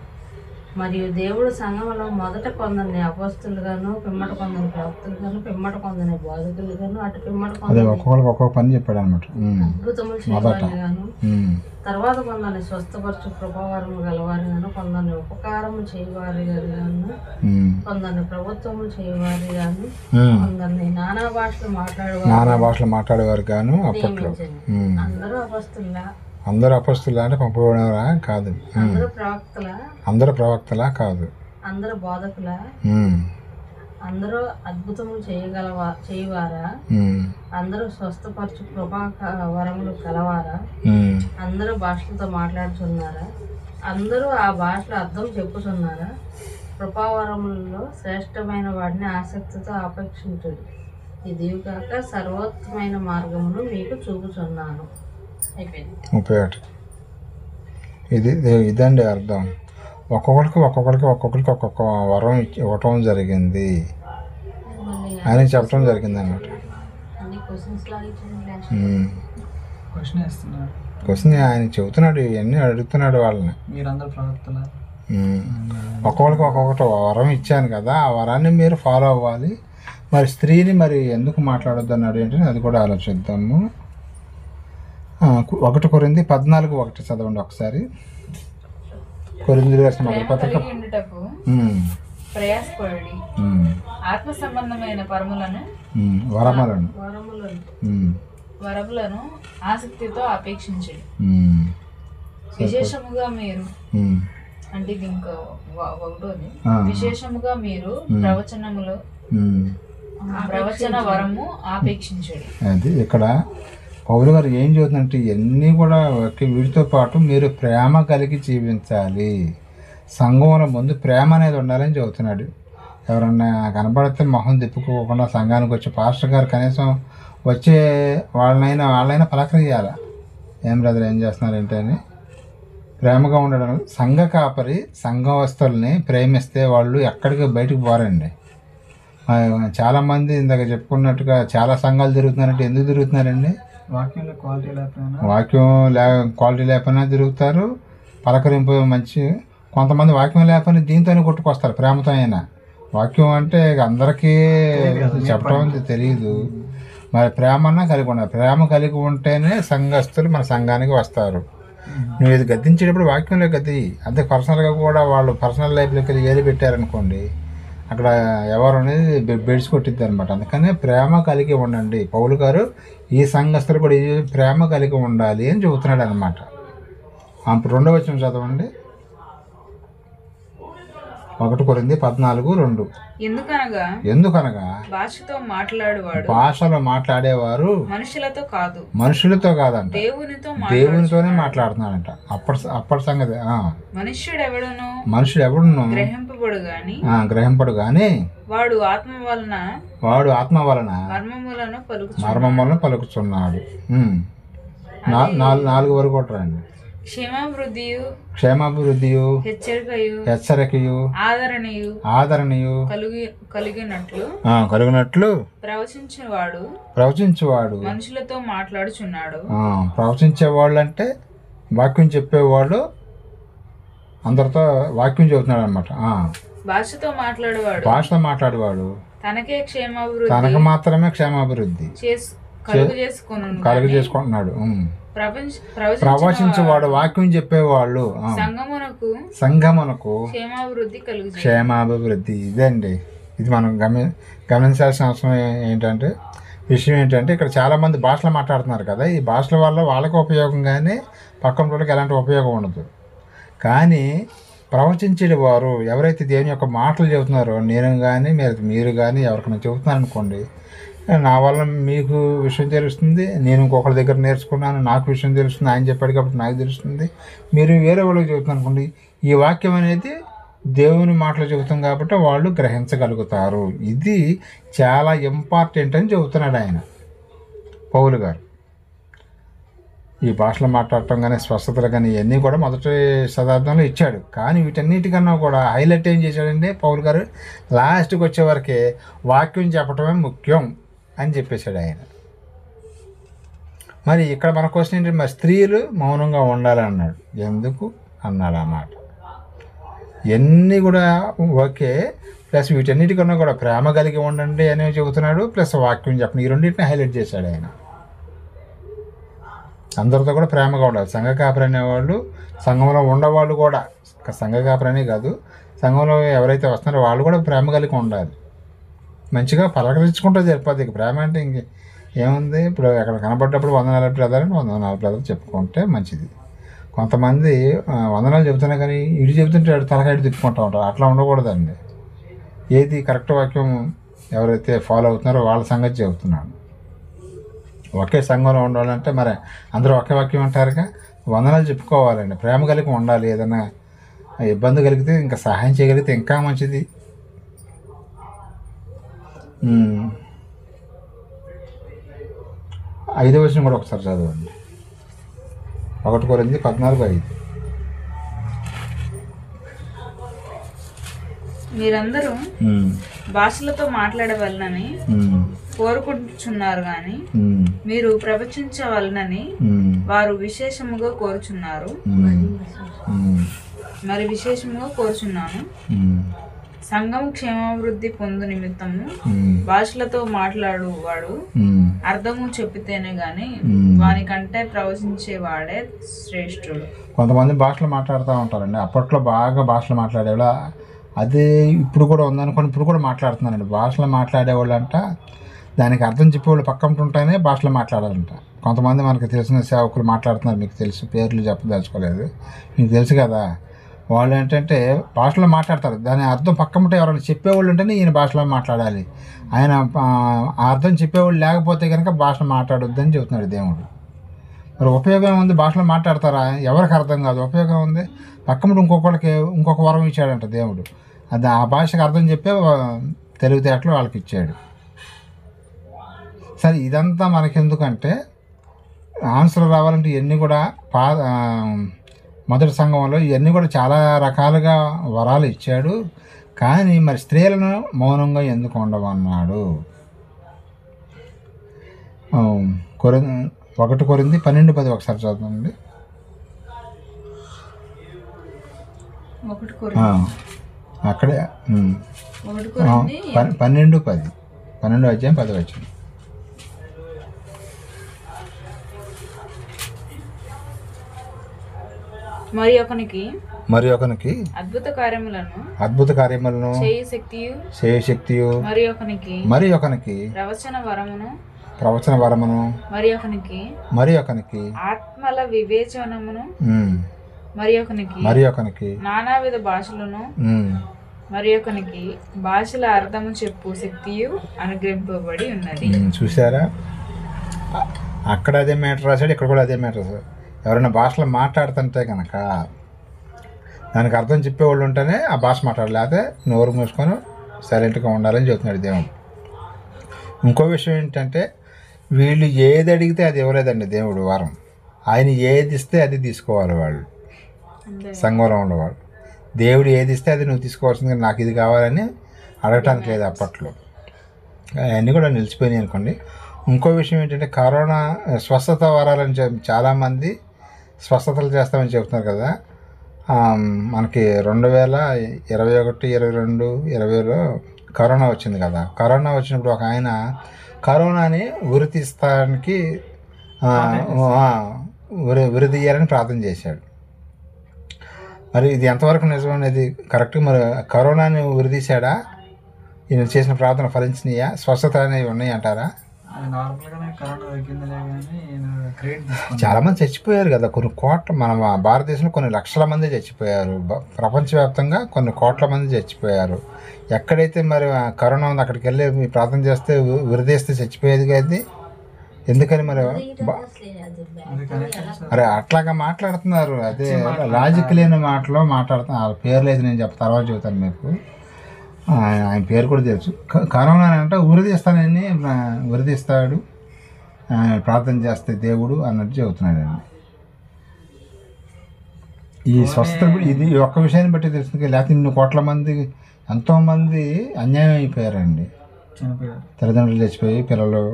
మరియు దేవుడు సంఘములో మొదట కొందరిని అపోస్తులుగాను, పిమ్మట కొందరిని ప్రవక్తలుగాను, పిమ్మట కొందరిని బోధకులుగాను, అటు పిమ్మట ఒక్కొక్క పని చెప్పాడు అనమాట. అద్భుతములు చేయవారిగాను, తర్వాత కొందరిని స్వస్థపరచు కృపావరము గలవారిగాను, కొందరిని ఉపకారము చేయవారిగాను, కొందరిని ప్రభుత్వము చేయవారిగాను, కొందరిని నానా భాషలు మాట్లాడేవారు గాను అప్పట్లో. అందరూ అపస్తులా అంటే పంపబడినవారా? కాదు. అందరూ ప్రవక్తలా? కాదు. అందరూ బోధకులా? అందరూ అద్భుతములు చేయవారా? అందరూ స్వస్థపరచు కృపా వరములు కలవారా? అందరూ భాషలతో మాట్లాడుతున్నారా? అందరూ ఆ భాషల అర్థం చెప్పుతున్నారా? కృపావరములలో శ్రేష్టమైన వాటిని ఆసక్తితో అపేక్షించుడి. ఇది కాక సర్వోత్తమైన మార్గమును మీకు చూపుచున్నాను. అయిపోయింది. 31. ఇదండి అర్థం. ఒక్కొక్కరికి ఒక్కొక్క వరం ఇవ్వటం జరిగింది అని చెప్పడం జరిగింది అన్నమాట. అన్ని క్వశ్చన్స్ క్వశ్చన్ వేస్తున్నారు. క్వశ్చన్ ఆయన చెబుతున్నాడు, ఇవన్నీ అడుగుతున్నాడు వాళ్ళని. మీరందరూ ప్రవక్తల. ఒక్కొక్కరికి ఒక్కొక్కటి వరం ఇచ్చాను కదా, ఆ వరాన్ని మీరు ఫాలో అవ్వాలి. మరి స్త్రీని మరి ఎందుకు మాట్లాడొద్దు అన్నాడు ఏంటంటే అది కూడా ఆలోచిద్దాము. 1 కొరింథీ 14:1 చదవండి ఒకసారి. కొరింథీయులకు రాసిన మొదటి పత్రిక. ప్రయాసపడి ఆత్మ సంబంధమైన వరములను ఆసక్తితో అపేక్షించండి. విశేషముగా మీరు అంటే ఇది ఇంకా ఒకటోది. విశేషముగా మీరు ప్రవచన వరము ఆపేక్షించండి. అది ఇక్కడ పౌలు గారు ఏం చెబుతుందంటే ఇవన్నీ కూడా వీటితో పాటు మీరు ప్రేమ కలిగి జీవించాలి. సంఘంలో ముందు ప్రేమ అనేది ఉండాలని చెబుతున్నాడు. ఎవరన్నా కనబడితే మొహం తిప్పుకోకుండా సంఘానికి వచ్చే పాస్టర్ గారు కనీసం వచ్చే వాళ్ళైనా పలకరియాలి. ఏం బ్రదర్ ఏం చేస్తున్నారు ఏంటని ప్రేమగా ఉండడం. సంఘ కాపరి సంఘవస్తుల్ని ప్రేమిస్తే వాళ్ళు ఎక్కడికి బయటకు పోరండి. చాలామంది ఇందాక చెప్పుకున్నట్టుగా చాలా సంఘాలు తిరుగుతున్నారంటే ఎందుకు తిరుగుతున్నారండి? వాక్యంలో క్వాలిటీ లేకపోయినా తిరుగుతారు. పలకరింపు మంచి కొంతమంది వాక్యం లేకపోయినా దీంతోనే కొట్టుకొస్తారు ప్రేమతో అయినా. వాక్యం అంటే అందరికీ చెప్పడం తెలియదు. మరి ప్రేమన్నా కలిగి ఉండాలి. ప్రేమ కలిగి ఉంటేనే సంఘస్థులు మన సంఘానికి వస్తారు. నువ్వు ఇది గద్దించేటప్పుడు వాక్యంలో గద్ది. అంతే పర్సనల్గా కూడా వాళ్ళు పర్సనల్ లైఫ్లోకి వెళ్ళి ఏది పెట్టారనుకోండి అక్కడ ఎవరు అనేది బెడ్స్ కొట్టిద్ది అనమాట. అందుకనే ప్రేమ కలిగి ఉండండి. పౌలు గారు ఈ సంఘస్థులు కూడా ఈ ప్రేమ కలిగి ఉండాలి అని చెబుతున్నాడు అనమాట. 2వ వచనం చదవండి. 1 కొరింథీ 14:2. ఎందుకనగా భాషలో మాట్లాడేవారు మనుషులతో కాదంట, దేవునితోనే మాట్లాడుతున్నాడంట. అప్పటి సంగతి. మనుషుడు ఎవడును గ్రహింపడు గాని వాడు ఆత్మ వలన మర్మములను పలుకుతున్నాడు. 4 వరకు కొట్టరండి. క్షేమాభివృద్ధియు హెచ్చరికయు ఆదరణయు కలిగినట్లు ప్రవచించువాడు మనుషులతో మాట్లాడుచున్నాడు. ప్రవచించేవాళ్ళు అంటే వాక్యం చెప్పేవాళ్ళు అందరితో వాక్యం చెబుతున్నాడు అనమాట. భాషతో మాట్లాడేవాడు తనకు మాత్రమే క్షేమాభివృద్ధి కలుగు చేసుకుంటున్నాడు. ప్రవచించేవాడు వాక్యం చెప్పేవాళ్ళు సంఘమునకు క్షేమాభివృద్ధి. ఇదండి ఇది మనం గమనించాల్సిన అవసరం విషయం ఏంటంటే ఇక్కడ చాలామంది భాషలు మాట్లాడుతున్నారు కదా. ఈ భాషల వల్ల వాళ్ళకి ఉపయోగం కానీ పక్కన వాళ్ళకి ఎలాంటి ఉపయోగం ఉండదు. కానీ ప్రవచించేవారు ఎవరైతే దేవుని యొక్క మాటలు చెబుతున్నారో నేను కానీ మీరు కానీ ఎవరికైనా చెబుతున్నాను అనుకోండి, నా వల్ల మీకు విషయం తెలుస్తుంది, నేను ఇంకొకరి దగ్గర నేర్చుకున్నాను, నాకు విషయం తెలుస్తుంది, ఆయన చెప్పాడు కాబట్టి నాకు తెలుస్తుంది, మీరు వేరే వాళ్ళకి చెబుతున్నారు అనుకోండి, ఈ వాక్యం అనేది దేవుని మాటలు చెబుతాం కాబట్టి వాళ్ళు గ్రహించగలుగుతారు. ఇది చాలా ఇంపార్టెంట్ అని చెబుతున్నాడు ఆయన పౌలు గారు. ఈ భాషలో మాట్లాడటం కానీ స్వస్థతలు కానీ ఇవన్నీ కూడా మొదటి శతాబ్దంలో ఇచ్చాడు. కానీ వీటన్నిటికన్నా కూడా హైలైట్ ఏం చేశాడంటే పౌలు గారు లాస్ట్కి వచ్చేవరకే వాక్యం చెప్పటమే ముఖ్యం అని చెప్పేశాడు ఆయన. మరి ఇక్కడ మన క్వశ్చన్ ఏంటంటే మరి స్త్రీలు మౌనంగా ఉండాలన్నాడు. ఎందుకు అన్నాడు అన్నమాట. ఇవన్నీ కూడా ఓకే, ప్లస్ వీటన్నిటికన్నా కూడా ప్రేమ కలిగి ఉండండి అనేవి చెబుతున్నాడు, ప్లస్ వాక్యం చెప్పండి. ఈ రెండింటిని హైలైట్ చేశాడు ఆయన. అందరితో కూడా ప్రేమగా ఉండాలి. సంఘ కాపరి అనేవాళ్ళు సంఘంలో ఉండేవాళ్ళు కూడా, సంఘ కాపరనే కాదు, సంఘంలో ఎవరైతే వస్తున్నారో వాళ్ళు కూడా ప్రేమ కలిగి ఉండాలి. మంచిగా పలకరించుకుంటే సరిపోద్ది. ప్రేమ అంటే ఇంక ఏముంది, ఇప్పుడు ఎక్కడ కనబడ్డప్పుడు వందనాలు బ్రదర్ అని 100 బ్రదర్ చెప్పుకుంటే మంచిది. కొంతమంది వందనాలు చెబుతున్నా కానీ ఇటు చెబుతుంటే తలకాయ తిప్పుకుంటూ ఉంటారు. అట్లా ఉండకూడదండి. ఏది కరెక్ట్ వాక్యం ఎవరైతే ఫాలో అవుతున్నారో వాళ్ళ సంగతి చెబుతున్నాను. ఒకే సంఘంలో ఉండాలంటే మరి అందరూ ఒకే వాక్యం అంటారుగా, వందనాలు చెప్పుకోవాలండి, ప్రేమ కలిగి ఉండాలి. ఏదైనా ఆ ఇబ్బంది కలిగితే ఇంకా సహాయం చేయగలిగితే ఇంకా మంచిది. 5వ వచనం కూడా ఒకసారి చదవండి. 1 కొరింథీ 14:5. మీరందరూ భాషలతో మాట్లాడవలనని కోరుకుంటున్నారు గాని మీరు ప్రవచించవలనని వారు విశేషముగా కోరుచున్నారు. మరి విశేషముగా కోరుచున్నాను. సంఘం క్షేమాభివృద్ధి పొందు నిమిత్తము భాషలతో మాట్లాడువాడు అర్థము చెప్పితేనే గాని వానికంటే ప్రవచించేవాడే శ్రేష్ఠుడు. కొంతమంది భాషలు మాట్లాడుతూ ఉంటారండి. అప్పట్లో బాగా భాషలు మాట్లాడేవాళ్ళు, అదే ఇప్పుడు కూడా ఉందనుకోండి, ఇప్పుడు కూడా మాట్లాడుతున్నారండి. భాషలు మాట్లాడేవాళ్ళు అంట దానికి అర్థం చెప్పేవాళ్ళు పక్కన ఉంటేనే భాషలో మాట్లాడాలంట. కొంతమంది మనకు తెలిసిన సేవకులు మాట్లాడుతున్నారు, మీకు తెలుసు, పేర్లు చెప్పదలుచుకోలేదు, మీకు తెలుసు కదా. వాళ్ళు ఏంటంటే భాషలో మాట్లాడతారు, దాని అర్థం పక్కన ఎవరైనా చెప్పేవాళ్ళు ఉంటేనే ఈయన భాషలో మాట్లాడాలి, ఆయన ఆ అర్థం చెప్పేవాళ్ళు లేకపోతే కనుక భాషలో మాట్లాడొద్దని చెబుతున్నాడు దేవుడు. మరి ఉపయోగం ఉంది, భాషలో మాట్లాడతారా? ఎవరికి అర్థం కాదు. ఉపయోగం ఉంది, పక్కన ఇంకొకళ్ళకి ఇంకొక వరం ఇచ్చాడంట దేవుడు. అది ఆ భాషకు అర్థం చెప్పే తెలివితేటలు వాళ్ళకి ఇచ్చాడు. సరే, ఇదంతా మనకెందుకంటే ఆన్సర్ రావాలంటే ఇవన్నీ కూడా మొదటి సంఘంలో ఇవన్నీ కూడా చాలా రకాలుగా వరాలు ఇచ్చాడు. కానీ మరి స్త్రీలను మౌనంగా ఎందుకు ఉండవన్నాడు? 1 కొరింథీ 12:10 ఒకసారి చదవండి. అక్కడే 12:10, 12వ అధ్యాయం 10వ వచనం. మరి ఒకనికి అద్భుత కార్యములను చేయ శక్తియు మరి ఒకనికి ప్రవచన వరమును మరి ఒకనికి ఆత్మల వివేచనమును మరి ఒకనికి నానావిధ భాషలను మరి ఒకనికి భాషల అర్థము చెప్పు శక్తియు అనుగ్రహింపబడి ఉన్నది. చూసారా, అక్కడ అదే మ్యాటర్ రాశాడు, ఇక్కడ కూడా అదే మ్యాటర్ రాశాడు. ఎవరైనా భాషలో మాట్లాడుతుంటే కనుక దానికి అర్థం చెప్పేవాళ్ళు ఉంటేనే ఆ భాష మాట్లాడాలి, లేకపోతే నోరు మూసుకొని సైలెంట్గా ఉండాలని చెప్తున్నాడు దేవుడు. ఇంకో విషయం ఏంటంటే వీళ్ళు ఏది అడిగితే అది ఇవ్వలేదండి దేవుడు వరం. ఆయన ఏది ఇస్తే అది తీసుకోవాలి. వాళ్ళు సంఘంలో ఉండేవాళ్ళు దేవుడు ఏది ఇస్తే అది నువ్వు తీసుకోవాల్సింది, నాకు ఇది కావాలని అడగటానికి లేదు అప్పట్లో. అవన్నీ కూడా నిలిచిపోయినాయి అనుకోండి. ఇంకో విషయం ఏంటంటే కరోనా స్వస్థత వరాలని చాలామంది స్వస్థతలు చేస్తామని చెప్తున్నారు కదా. మనకి 2021, 22, 20లో కరోనా వచ్చింది కదా. కరోనా వచ్చినప్పుడు ఒక ఆయన కరోనాని ఉరితీస్తానికి ఉరితీయాలని ప్రార్థన చేశాడు. మరి ఇది ఎంతవరకు నిజం అనేది కరెక్ట్. మరి కరోనాని ఉరితీశాడా? ఈయన చేసిన ప్రార్థన ఫలించినాయా? స్వస్థత అనేవి ఉన్నాయి అంటారా? చాలా మంది చచ్చిపోయారు కదా, కొన్ని కోట్ల, మన భారతదేశంలో కొన్ని లక్షల మంది చచ్చిపోయారు, ప్రపంచవ్యాప్తంగా కొన్ని కోట్ల మంది చచ్చిపోయారు. ఎక్కడైతే మరి కరోనా ఉంది అక్కడికి వెళ్ళి మీ ప్రార్థన చేస్తే ఉరితీస్తే చచ్చిపోయేది కదా. ఎందుకని మరి అరే అట్లాగా మాట్లాడుతున్నారు. అదే లాజిక్ లేని మాటలో మాట్లాడుతున్నారు. పేర్లు అయితే నేను తర్వాత చెబుతాను మీకు. ఆయన పేరు కూడా తెలుసు. కరోనా అంటే ఉరితీస్తాడు ప్రార్థన చేస్తే దేవుడు అన్నట్టు చెబుతున్నాడండి. ఈ స్వస్థ ఇది ఒక్క విషయాన్ని బట్టి తెలుస్తుంది. లేకపోతే ఇన్ని కోట్ల మంది, ఎంతోమంది అన్యాయం అయిపోయారండి. తల్లిదండ్రులు చచ్చిపోయి పిల్లలు,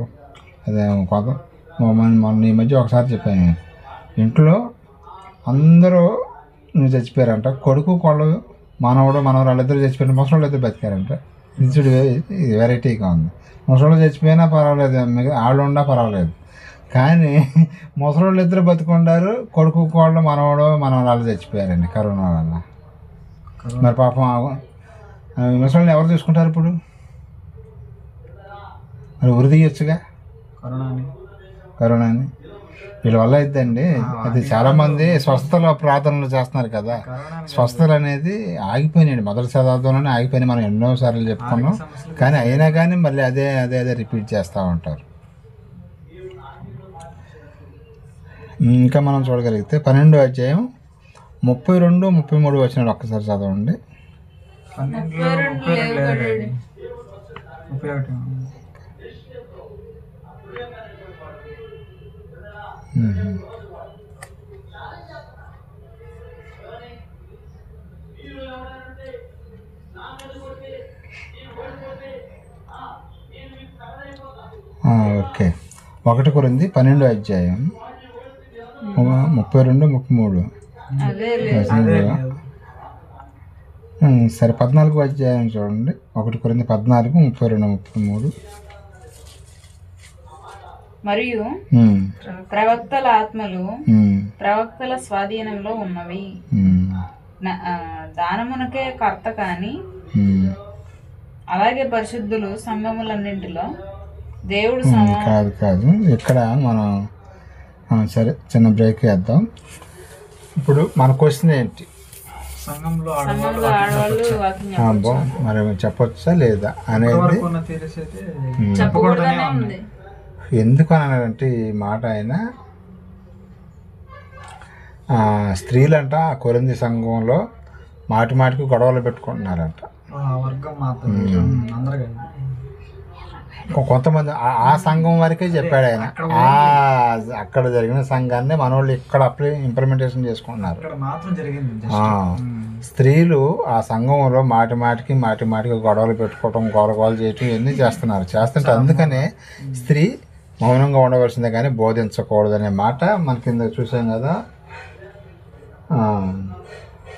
అదే మొన్న ఈ మధ్య ఒకసారి చెప్పాను, ఇంట్లో అందరూ చచ్చిపోయారంట. కొడుకు కోళ్ళు, మనవడు మనవరాళ్ళు ఇద్దరు చచ్చిపోయిన, ముసలోళ్ళు ఇద్దరు బతికారంట. ఇది వెరైటీగా ఉంది. ముసలోళ్ళు చచ్చిపోయినా పర్వాలేదు, వాళ్ళు ఉన్నా పర్వాలేదు, కానీ ముసలోళ్ళు ఇద్దరు బతుకుండారు, కొడుకు కోళ్ళు మనవడు మనవరాళ్ళు చచ్చిపోయారండి కరోనా వల్ల. మరి పాపం ముసలోళ్ళని ఎవరు చూసుకుంటారు ఇప్పుడు? మరి ఉరి తీయొచ్చుగా కరోనాని. వీళ్ళ వల్ల అయిద్దండి. అది చాలామంది స్వస్థతలో ప్రార్థనలు చేస్తున్నారు కదా, స్వస్థతలు అనేది ఆగిపోయినాయండి. మొదటి శతాబ్దంలోనే ఆగిపోయినాయి. మనం ఎన్నోసార్లు చెప్పుకున్నాం, కానీ అయినా కానీ మళ్ళీ అదే రిపీట్ చేస్తూ ఉంటారు. ఇంకా మనం చూడగలిగితే 12వ అధ్యాయం 32, 33 వచ్చినాడు ఒక్కసారి చదవండి. 12లో 32 లేదు డాడీ. 31. ఓకే. 1 కొరింథీ 12వ అధ్యాయం 32, 33. అదే సరే 14వ అధ్యాయం చూడండి. 1 కొరింథీ 14, 32, 33. మరియు ప్రవక్తల ఆత్మలు ప్రవక్తల స్వాధీనంలో ఉన్నవి, దానమునకే కర్త కాని అలాగే పరిశుద్ధులు సంఘములన్నింటిలో దేవుడు కాదు ఇక్కడ మనం సరే చిన్న బ్రేక్ వేద్దాం. ఇప్పుడు మన క్వశ్చన్ ఏంటి? సంఘంలో ఆడవాళ్ళు వాక్యం మరి చెప్పొచ్చా లేదా అనేది చెప్పకూడదనే ఉంది. ఎందుకు అన్నాడంటే ఈ మాట ఆయన స్త్రీలంట కొరింథీ సంఘంలో మాటి మాటికి గొడవలు పెట్టుకుంటున్నారంట. కొంతమంది ఆ సంఘం వరకే చెప్పాడు ఆయన. అక్కడ జరిగిన సంఘాన్ని మనోళ్ళు ఇక్కడ ఇంప్లిమెంటేషన్ చేసుకుంటున్నారు. స్త్రీలు ఆ సంఘంలో మాటి మాటికి గొడవలు పెట్టుకోవటం, గోలగోలు చేయటం ఇవన్నీ చేస్తుంటే అందుకనే స్త్రీ మౌనంగా ఉండవలసిందే కానీ బోధించకూడదనే మాట మన కింద చూసాం కదా.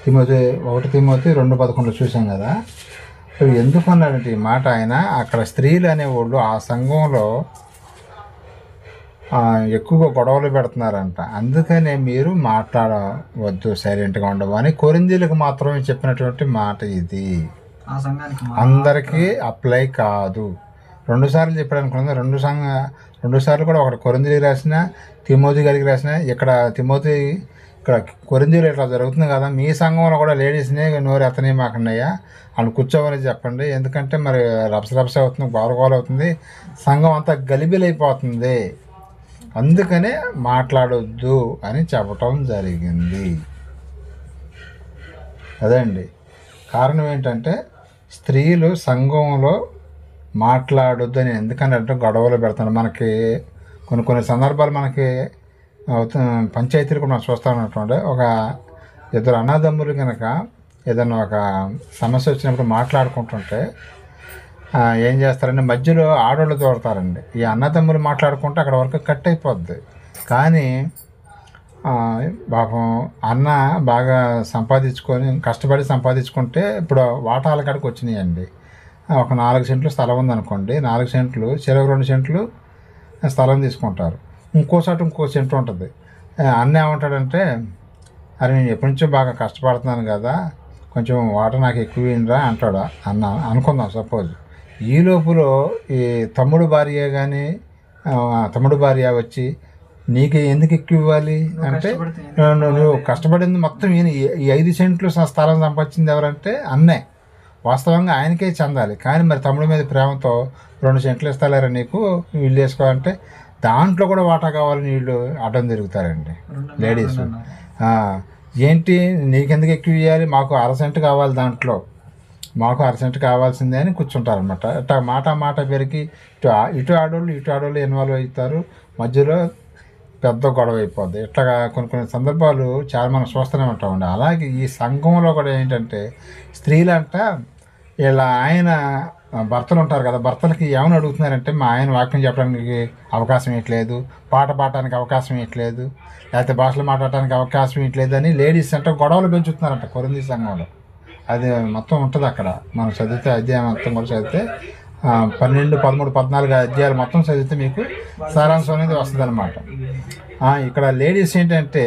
1 తిమోతి 2:11 చూసాం కదా. ఎందుకు అన్నాడంటే ఈ మాట ఆయన అక్కడ స్త్రీలు అనేవాళ్ళు ఆ సంఘంలో ఎక్కువగా గొడవలు పెడుతున్నారంట. అందుకనే మీరు మాట్లాడవద్దు, సైలెంట్గా ఉండవు అని కొరింథీలకు మాత్రమే చెప్పినటువంటి మాట ఇది. అందరికీ అప్లై కాదు. 2 సార్లు చెప్పాడు అనుకున్నది. 2 సార్లు కూడా ఒకటి కొరింథీలకు రాసిన, తిమోతి గారికి రాసిన. ఇక్కడ కొరింథీలో ఇట్లా జరుగుతుంది కదా, మీ సంఘంలో కూడా లేడీస్ని నోరు ఎత్తనే మాకన్నయ్యా వాళ్ళు కూర్చోమని చెప్పండి. ఎందుకంటే మరి రభస అవుతుంది, గోల అవుతుంది, సంఘం అంతా గలిబిలైపోతుంది, అందుకనే మాట్లాడొద్దు అని చెప్పటం జరిగింది. అదండి కారణం. ఏంటంటే స్త్రీలు సంఘంలో మాట్లాడొద్దు అని ఎందుకంటే గొడవలు పెడతాడు. మనకి కొన్ని సందర్భాలు మనకి పంచాయతీలు కూడా మనం చూస్తూ ఉన్నటువంటి ఒక 2 అన్నదమ్ములు కనుక ఏదైనా ఒక సమస్య వచ్చినప్పుడు మాట్లాడుకుంటుంటే ఏం చేస్తారంటే మధ్యలో ఆడవాళ్ళు దూరతారండి. ఈ అన్నదమ్ములు మాట్లాడుకుంటే అక్కడ వరకు కట్ అయిపోద్ది. కానీ పాపం అన్న బాగా కష్టపడి సంపాదించుకుంటే ఇప్పుడు వాటాల కాడికి వచ్చినాయండి. ఒక 4 సెంట్లు స్థలం ఉందనుకోండి, 4 సెంట్లు చెరువు 2 సెంట్లు స్థలం తీసుకుంటారు. ఇంకో సెంటు ఉంటుంది. అన్న ఏమంటాడంటే, అరే నేను ఎప్పటి నుంచో బాగా కష్టపడుతున్నాను కదా, కొంచెం వాటర్ నాకు ఎక్కువ ఇవ్వరా అంటాడు అన్న అనుకుందాం సపోజ్. ఈ లోపల ఈ తమ్ముడు భార్య వచ్చి నీకు ఎందుకు ఎక్కువ ఇవ్వాలి అంటే, నువ్వు కష్టపడింది మొత్తం ఈ 5 సెంట్లు స్థలం సంపాదించింది ఎవరంటే అన్నే. వాస్తవంగా ఆయనకే చెందాలి. కానీ మరి తమ్ముడి మీద ప్రేమతో 2 సెంట్లు ఇస్తాలేరా నీకు, ఇల్లు వేసుకోవాలంటే దాంట్లో కూడా వాటా కావాలని వీళ్ళు అడ్డం తిరుగుతారండి లేడీస్. ఏంటి నీకెందుకు ఎక్కువ ఇవ్వాలి, మాకు 1/2 సెంటు కావాలి, దాంట్లో మాకు 1/2 సెంటు కావాల్సిందే అని కూర్చుంటారనమాట. ఇట్లా మాట పెరిగి ఇటు ఆడోళ్ళు ఇన్వాల్వ్ అవుతారు. మధ్యలో పెద్ద గొడవ అయిపోద్ది. ఇట్లా కొన్ని సందర్భాలు చాలా మనం చూస్తూనే ఉంటామండి. అలాగే ఈ సంఘంలో కూడా ఏంటంటే స్త్రీలంట ఇలా ఆయన భర్తలు ఉంటారు కదా, భర్తలకి ఏమని అడుగుతున్నారంటే మా ఆయన వాక్యం చెప్పడానికి అవకాశం ఇవ్వట్లేదు, పాట పాడటానికి అవకాశం ఇవ్వట్లేదు, లేకపోతే భాషలు మాట్లాడటానికి అవకాశం ఇవ్వట్లేదు అని లేడీస్ అంటే గొడవలు పెంచుతున్నారంట కొరింథీ సంఘంలో. అది మొత్తం ఉంటుంది అక్కడ. మనం చదివితే అధ్యాయం మొత్తం కూడా చదివితే 12, 13, 14 అధ్యాయాలు మొత్తం చదివితే మీకు సారాంశం అనేది వస్తుంది అనమాట. ఇక్కడ లేడీస్ ఏంటంటే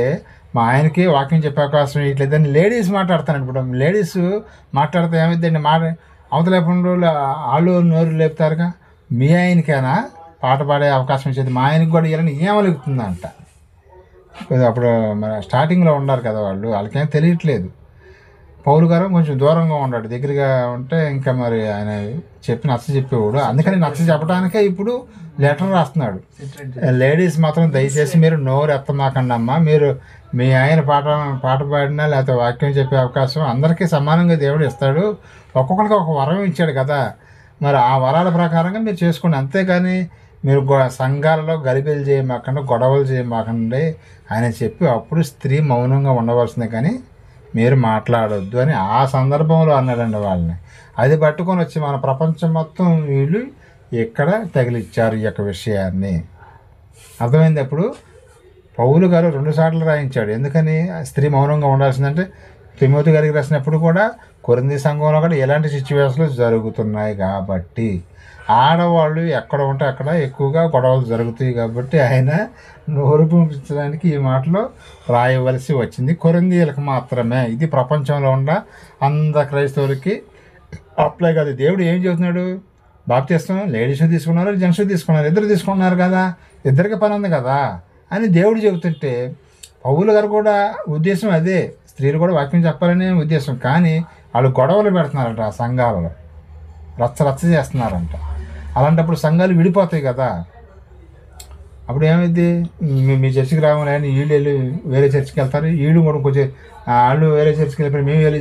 మా ఆయనకి వాక్యం చెప్పే అవకాశం ఇవ్వట్లేదని లేడీస్ మాట్లాడతాను. ఇప్పుడు లేడీస్ మాట్లాడితే ఏమైందండి, అవతల వాళ్ళు నోరు లేపుతారుగా, మీ ఆయనకైనా పాట పాడే అవకాశం ఇచ్చేది మా ఆయనకి కూడా ఇవ్వాలని పౌలు గారు కొంచెం దూరంగా ఉన్నాడు, దగ్గరగా ఉంటే ఇంకా మరి ఆయన చెప్పి నచ్చ చెప్పేవాడు. అందుకని నచ్చ చెప్పడానికే ఇప్పుడు లెటర్ రాస్తున్నాడు. లేడీస్ మాత్రం దయచేసి మీరు నోరు ఎత్తమాకండి అమ్మా, మీరు మీ ఆయన పాట పాడినా లేకపోతే వాక్యం చెప్పే అవకాశం అందరికీ సమానంగా దేవుడు ఇస్తాడు, ఒక్కొక్కరికి ఒక వరం ఇచ్చాడు కదా, మరి ఆ వరాల ప్రకారంగా మీరు చేసుకోండి, అంతేగాని మీరు సంఘాలలో గలిబిలు చేయమాకండి, గొడవలు చేయమాకండి ఆయన చెప్పి అప్పుడు స్త్రీ మౌనంగా ఉండవలసిందే కానీ మీరు మాట్లాడొద్దు అని ఆ సందర్భంలో అన్నాడండి వాళ్ళని. అది పట్టుకొని వచ్చి మన ప్రపంచం మొత్తం వీళ్ళు ఇక్కడ తగిలిచ్చారు ఈ యొక్క విషయాన్ని. అర్థమైంది. అప్పుడు పౌలు గారు 2 సార్లు రాయించాడు. ఎందుకని స్త్రీ మౌనంగా ఉండాల్సిందంటే తిమోతి గారికి రాసినప్పుడు కూడా కొరింథీ సంఘంలో కూడా ఇలాంటి సిచ్యువేషన్లు జరుగుతున్నాయి కాబట్టి, ఆడవాళ్ళు ఎక్కడ ఉంటే అక్కడ ఎక్కువగా గొడవలు జరుగుతాయి కాబట్టి ఆయన నోరు పంపించడానికి ఈ మాటలో రాయవలసి వచ్చింది. కొరింథీయులకు మాత్రమే, ఇది ప్రపంచంలో ఉన్న క్రైస్తవులకి అప్లై కాదు. దేవుడు ఏం చెబుతున్నాడు? బాప్తిస్తం లేడీస్ తీసుకున్నారు, జెంట్స్ తీసుకున్నారు, ఇద్దరు తీసుకున్నారు కదా, ఇద్దరికి పని ఉంది కదా అని దేవుడు చెబుతుంటే పౌలు గారు కూడా ఉద్దేశం అదే, స్త్రీలు కూడా వాక్యం చెప్పాలనే ఉద్దేశం. కానీ వాళ్ళు గొడవలు పెడుతున్నారంట, ఆ సంఘాలలో రచ్చ చేస్తున్నారంట. అలాంటప్పుడు సంఘాలు విడిపోతాయి కదా. అప్పుడు ఏమైంది? మీ చర్చికి రావాలని వీళ్ళు వెళ్ళి వేరే చర్చికి వెళ్తారు, వీళ్ళు కూడా కొంచెం వాళ్ళు వేరే చర్చికి వెళ్ళిపోయి మేము వెళ్ళి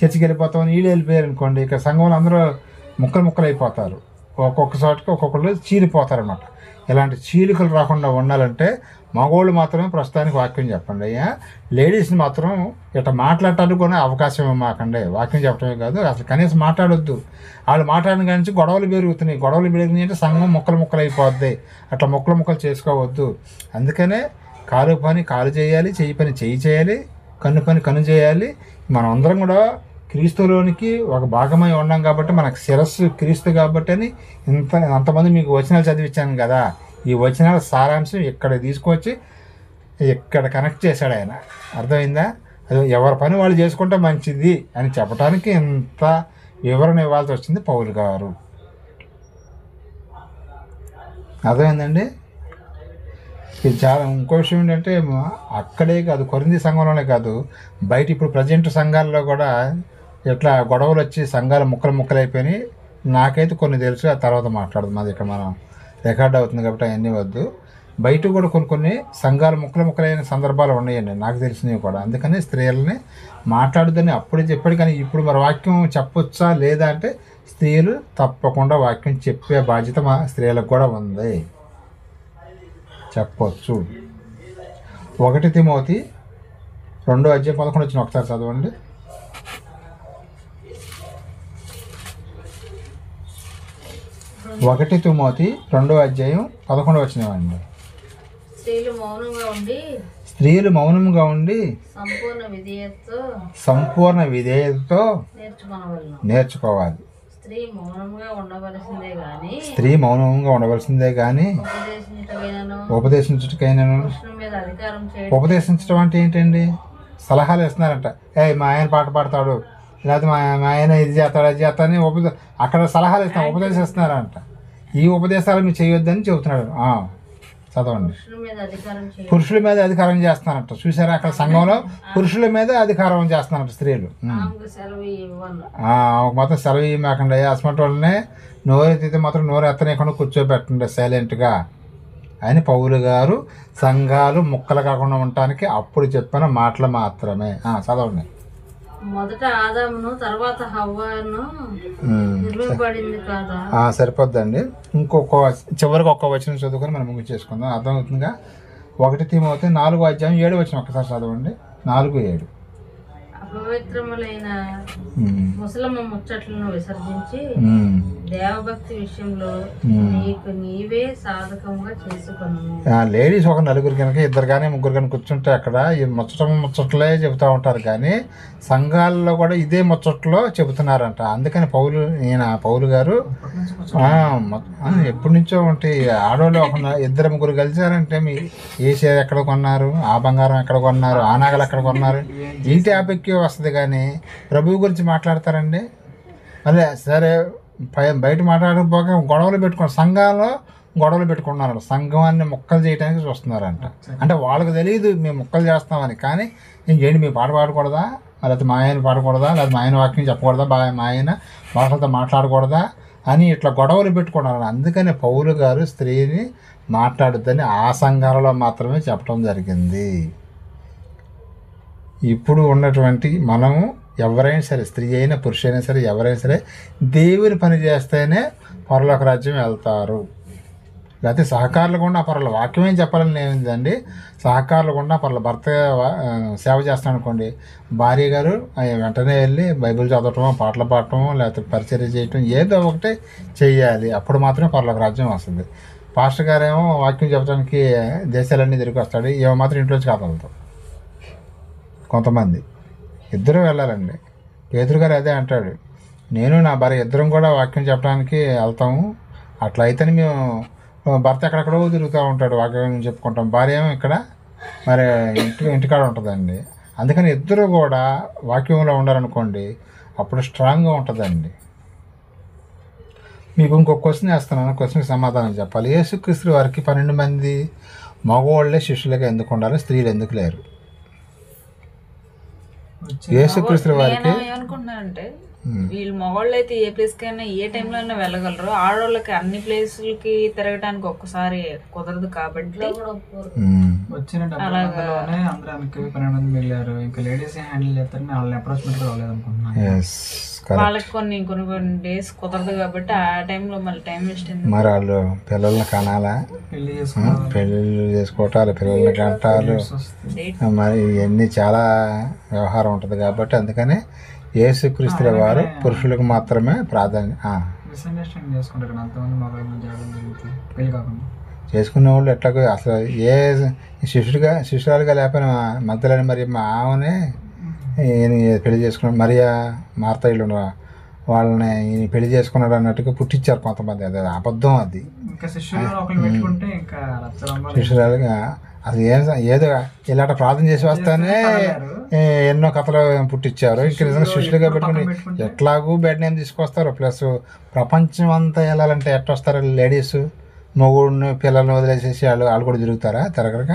చర్చికి వెళ్ళిపోతామని వీళ్ళు వెళ్ళిపోయారు అనుకోండి, ఇక్కడ సంఘంలో అందరూ ముక్కలు అయిపోతారు, ఒక్కొక్క చోటకి ఒక్కొక్కరు చీలిపోతారన్నమాట. ఇలాంటి చీలికలు రాకుండా ఉండాలంటే మగవాళ్ళు మాత్రమే ప్రస్తుతానికి వాక్యం చెప్పండి అయ్యా, లేడీస్ని మాత్రం ఇట్లా మాట్లాడటానికి కూడా అవకాశం ఇవ్వమాకండి. వాక్యం చెప్పడమే కాదు, అసలు కనీసం మాట్లాడొద్దు. వాళ్ళు మాట్లాడిన కానీ గొడవలు పెరుగుతున్నాయి. గొడవలు పెరిగినాయి అంటే సంఘం ముక్కలు అయిపోద్ది. అట్లా ముక్కలు చేసుకోవద్దు. అందుకనే కాలు పని కాలు చేయాలి, చెయ్యి పని చెయ్యి చేయాలి, కన్ను పని కన్ను చేయాలి. మనం అందరం కూడా క్రీస్తులోనికి ఒక భాగమై ఉన్నాం కాబట్టి మనకు శిరస్సు క్రీస్తు కాబట్టి అని అంతమంది మీకు వచనాలు చదివించాను కదా. ఈ వచనాల సారాంశం ఇక్కడ తీసుకొచ్చి ఇక్కడ కనెక్ట్ చేశాడు ఆయన. అర్థమైందా? అది ఎవరి పని వాళ్ళు చేసుకుంటే మంచిది అని చెప్పడానికి ఇంత వివరణ ఇవ్వాల్సి వచ్చింది పౌలు గారు. అర్థమైందండి? ఇది చాలా ఇంకో విషయం ఏంటంటే అక్కడే కాదు, కొరింథీ సంఘంలోనే కాదు, బయట ఇప్పుడు ప్రజెంట్ సంఘాల్లో కూడా ఇట్లా గొడవలు వచ్చి సంఘాలు ముక్కలు అయిపోయినాయి. నాకైతే కొన్ని తెలుసు, ఆ తర్వాత మాట్లాడదు, మాది ఇక్కడ మనం రికార్డ్ అవుతుంది కాబట్టి అవన్నీ వద్దు. బయట కూడా కొన్ని సంఘాలు ముక్కలైన సందర్భాలు ఉన్నాయండి నాకు తెలిసినవి కూడా. అందుకని స్త్రీలని మాట్లాడుదని అప్పుడే చెప్పాడు. కానీ ఇప్పుడు మరి వాక్యం చెప్పొచ్చా లేదా అంటే స్త్రీలు తప్పకుండా వాక్యం చెప్పే బాధ్యత మా స్త్రీలకు కూడా ఉంది, చెప్పొచ్చు. 1 తిమోతి 2:11 వచ్చిన ఒకసారి చదవండి. 1 తిమోతి 2:11 వచ్చినవండి. స్త్రీలు మౌనంగా ఉండి సంపూర్ణ విధేయతతో నేర్చుకోవాలి. స్త్రీ మౌనంగా ఉండవలసిందే కానీ ఉపదేశించడం అంటే ఏంటండి? సలహాలు ఇస్తున్నారంట. మా ఆయన పాట పాడతాడు, లేకపోతే మా ఆయన ఇది చేస్తాడు అది చేస్తా అని అక్కడ సలహాలు ఇస్తాం, ఉపదేశిస్తున్నారంట. ఈ ఉపదేశాలు మీరు చేయొద్దని చెబుతున్నాడు. చదవండి. పురుషుల మీద అధికారం చేస్తున్నారంట. చూసారా, అక్కడ సంఘంలో పురుషుల మీద అధికారం చేస్తున్నారంట స్త్రీలు. మొత్తం సెలవు ఇవ్వమాకండి, అసమటి వాళ్ళనే నోరెత్తితే మాత్రం నోరు ఎత్తనేకుండా కూర్చోబెట్టండి సైలెంట్గా అని పౌలు గారు సంఘాలు ముక్కలు కాకుండా ఉండటానికి అప్పుడు చెప్పిన మాటలు మాత్రమే. చదవండి. మొదట ఆదామును తర్వాత హవ్వను నిర్మింపబడింది కదా. సరిపోద్దండి. చివరికి ఒక్క వచనం చదువుకొని మనం ముగించేసుకుందాం. అర్థమవుతుందిగా. 1 తిమోతి 4:7 ఒకసారి చదవండి. 4:7. అపవిత్రములైన ముసలమ్మ ముచ్చట్లను విసర్జించి దేవభక్తి విషయంలో నీకు నీవే సాధకంగా చేసుకును. లేడీస్ ఒక నలుగురు కనుక ఇద్దరు కానీ ముగ్గురు కానీ కూర్చుంటే అక్కడ ఈ ముచ్చట్లే చెబుతూ ఉంటారు, కానీ సంఘాల్లో కూడా ఇదే ముచ్చట్లో చెబుతున్నారంట. అందుకని పౌలు గారు ఎప్పటి నుంచో ఉంటాయి. ఆడవాళ్ళు ఒక ఇద్దరు ముగ్గురు కలిసారంటే మీ ఏ చీర ఎక్కడ కొన్నారు, ఆ బంగారం ఎక్కడ కొన్నారు, ఆ నగలు ఎక్కడ కొన్నారు, ఈ టాపిక్ వస్తుంది. కానీ ప్రభువు గురించి మాట్లాడతారండి. అదే సరే, బయట మాట్లాడకపోక గొడవలు పెట్టుకున్నారు, సంఘాల్లో గొడవలు పెట్టుకున్నారు, సంఘాన్ని ముక్కలు చేయడానికి చూస్తున్నారంట. అంటే వాళ్ళకి తెలియదు మేము ముక్కలు చేస్తామని, కానీ ఏంటి మీ పాట పాడకూడదా, లేకపోతే మా ఆయన పాడకూడదా, లేకపోతే మా ఆయన వాక్యం చెప్పకూడదా, మా ఆయన భాషలతో మాట్లాడకూడదా అని ఇట్లా గొడవలు పెట్టుకున్నారు. అందుకని పౌలు గారు స్త్రీని మాట్లాడొద్దని ఆ సంఘాలలో మాత్రమే చెప్పడం జరిగింది. ఇప్పుడు ఉన్నటువంటి మనము ఎవరైనా సరే, స్త్రీ అయినా పురుషు అయినా సరే, ఎవరైనా సరే దేవుని పని చేస్తేనే పరలోక రాజ్యం వెళ్తారు. లేకపోతే సహకారులు కూడా పర్వాలేదు, వాక్యం ఏం చెప్పాలని ఏమిందండి, సహకారులు కూడా పర్వాలేదు. భర్త సేవ చేస్తాను అనుకోండి, భార్య గారు వెంటనే వెళ్ళి బైబిల్ చదవటమో, పాటలు పాడటమో, లేకపోతే పరిచర్య చేయటం ఏదో ఒకటి చెయ్యాలి. అప్పుడు మాత్రమే పరలోక రాజ్యం వస్తుంది. పాస్టర్ గారేమో వాక్యం చెప్పడానికి దేశాలన్నీ తిరిగి వస్తాడు, ఏమో మాత్రం ఇంట్లోంచి కదలతాం. కొంతమంది ఇద్దరు వెళ్ళాలండి. పేతురు గారు అదే అంటాడు, నేను నా భార్య ఇద్దరం కూడా వాక్యం చెప్పడానికి వెళ్తాము. అట్లా అయితేనే మేము, భర్త ఎక్కడెక్కడో తిరుగుతూ ఉంటాడు, వాక్యం చెప్పుకుంటాం, భార్య ఏమో ఇక్కడ మరి ఇంటికాడ ఉంటుందండి. అందుకని ఇద్దరు కూడా వాక్యంలో ఉండాలనుకోండి, అప్పుడు స్ట్రాంగ్గా ఉంటుందండి. మీకు ఇంకొక క్వశ్చన్ వేస్తున్నాను, క్వశ్చన్కి సమాధానం చెప్పాలి. యేసుక్రీస్తు వారికి 12 మంది మగవాళ్ళే శిష్యులుగా ఎందుకు ఉండాలి, స్త్రీలు ఎందుకు లేరు? యేసుక్రీస్తు వారికి ఏమనుకుంటున్నానంటే, వీళ్ళు మగవాళ్ళు అయితే ఏ ప్లేస్ కైనా ఏ టైంలో అయినా వెళ్ళగలరు, ఆడవాళ్ళకి అన్ని ప్లేసులకి తిరగడానికి ఒక్కసారి కుదరదు. కాబట్టి వచ్చిన డబ్బులోనే అందరూ వెనక్కి 12 మంది వెళ్ళారు. ఇంకా లేడీస్ హ్యాండిల్ చేస్తారని వాళ్ళని అప్రోచ్మెంట్ రాలేదు అనుకుంటున్నాను. వాళ్ళకి కొన్ని డేస్ కుదరదు కాబట్టి ఆ టైంలో మళ్ళీ టైం వేస్ట్ అయింది. మరి వాళ్ళు పిల్లల్ని కనాలా, పెళ్ళిళ్ళు చేసుకోవటాలు, పిల్లల్ని కంటాలు, మరి ఇవన్నీ చాలా వ్యవహారం ఉంటుంది. కాబట్టి అందుకనే యేసుక్రీస్తుల వారు పురుషులకు మాత్రమే ప్రాధాన్యం. చేసుకునే వాళ్ళు ఎట్లాగో అసలు ఏ శిష్యురాలుగా లేకపోయినా మధ్యలో మరి మా ఆమెనే ఈయన పెళ్లి చేసుకున్నాడు, మరియా మార్తయ్యలు వాళ్ళని ఈయన పెళ్లి చేసుకున్నాడు అన్నట్టుగా పుట్టించారు కొంతమంది. అది అబద్ధం. అది శిష్యురాలుగా అది ఏదో ఇలాంటి ప్రార్థన చేసి వస్తానే ఎన్నో కథలు పుట్టించారు. ఇంక నిజంగా శిష్యులుగా పెట్టుకుని ఎట్లాగూ బెడ్ నేమ్ తీసుకొస్తారు. ప్లస్ ప్రపంచం అంతా వెళ్ళాలంటే ఎట్లా వస్తారు లేడీస్? మొగుడిని పిల్లల్ని వదిలేసేసి వాళ్ళు కూడా తిరుగుతారా? తిరగక.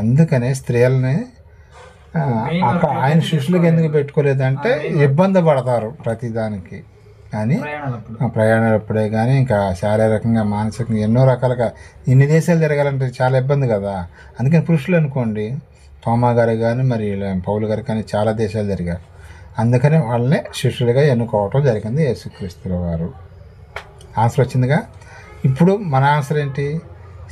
అందుకనే స్త్రీలని అక్కడ ఆయన శిష్యులకు ఎందుకు పెట్టుకోలేదంటే ఇబ్బంది పడతారు ప్రతిదానికి. కానీ ప్రయాణాలప్పుడే కానీ ఇంకా శారీరకంగా, మానసికంగా ఎన్నో రకాలుగా ఇన్ని దేశాలు తిరగాలంటే చాలా ఇబ్బంది కదా. అందుకని పురుషులు అనుకోండి, తోమా గారు కానీ మరి పౌలు గారు కానీ చాలా దేశాలు తిరిగారు. అందుకని వాళ్ళని శిష్యులుగా ఎన్నుకోవటం జరిగింది యేసుక్రీస్తుల వారు. ఆన్సర్ వచ్చిందిగా. ఇప్పుడు మన ఆన్సర్ ఏంటి?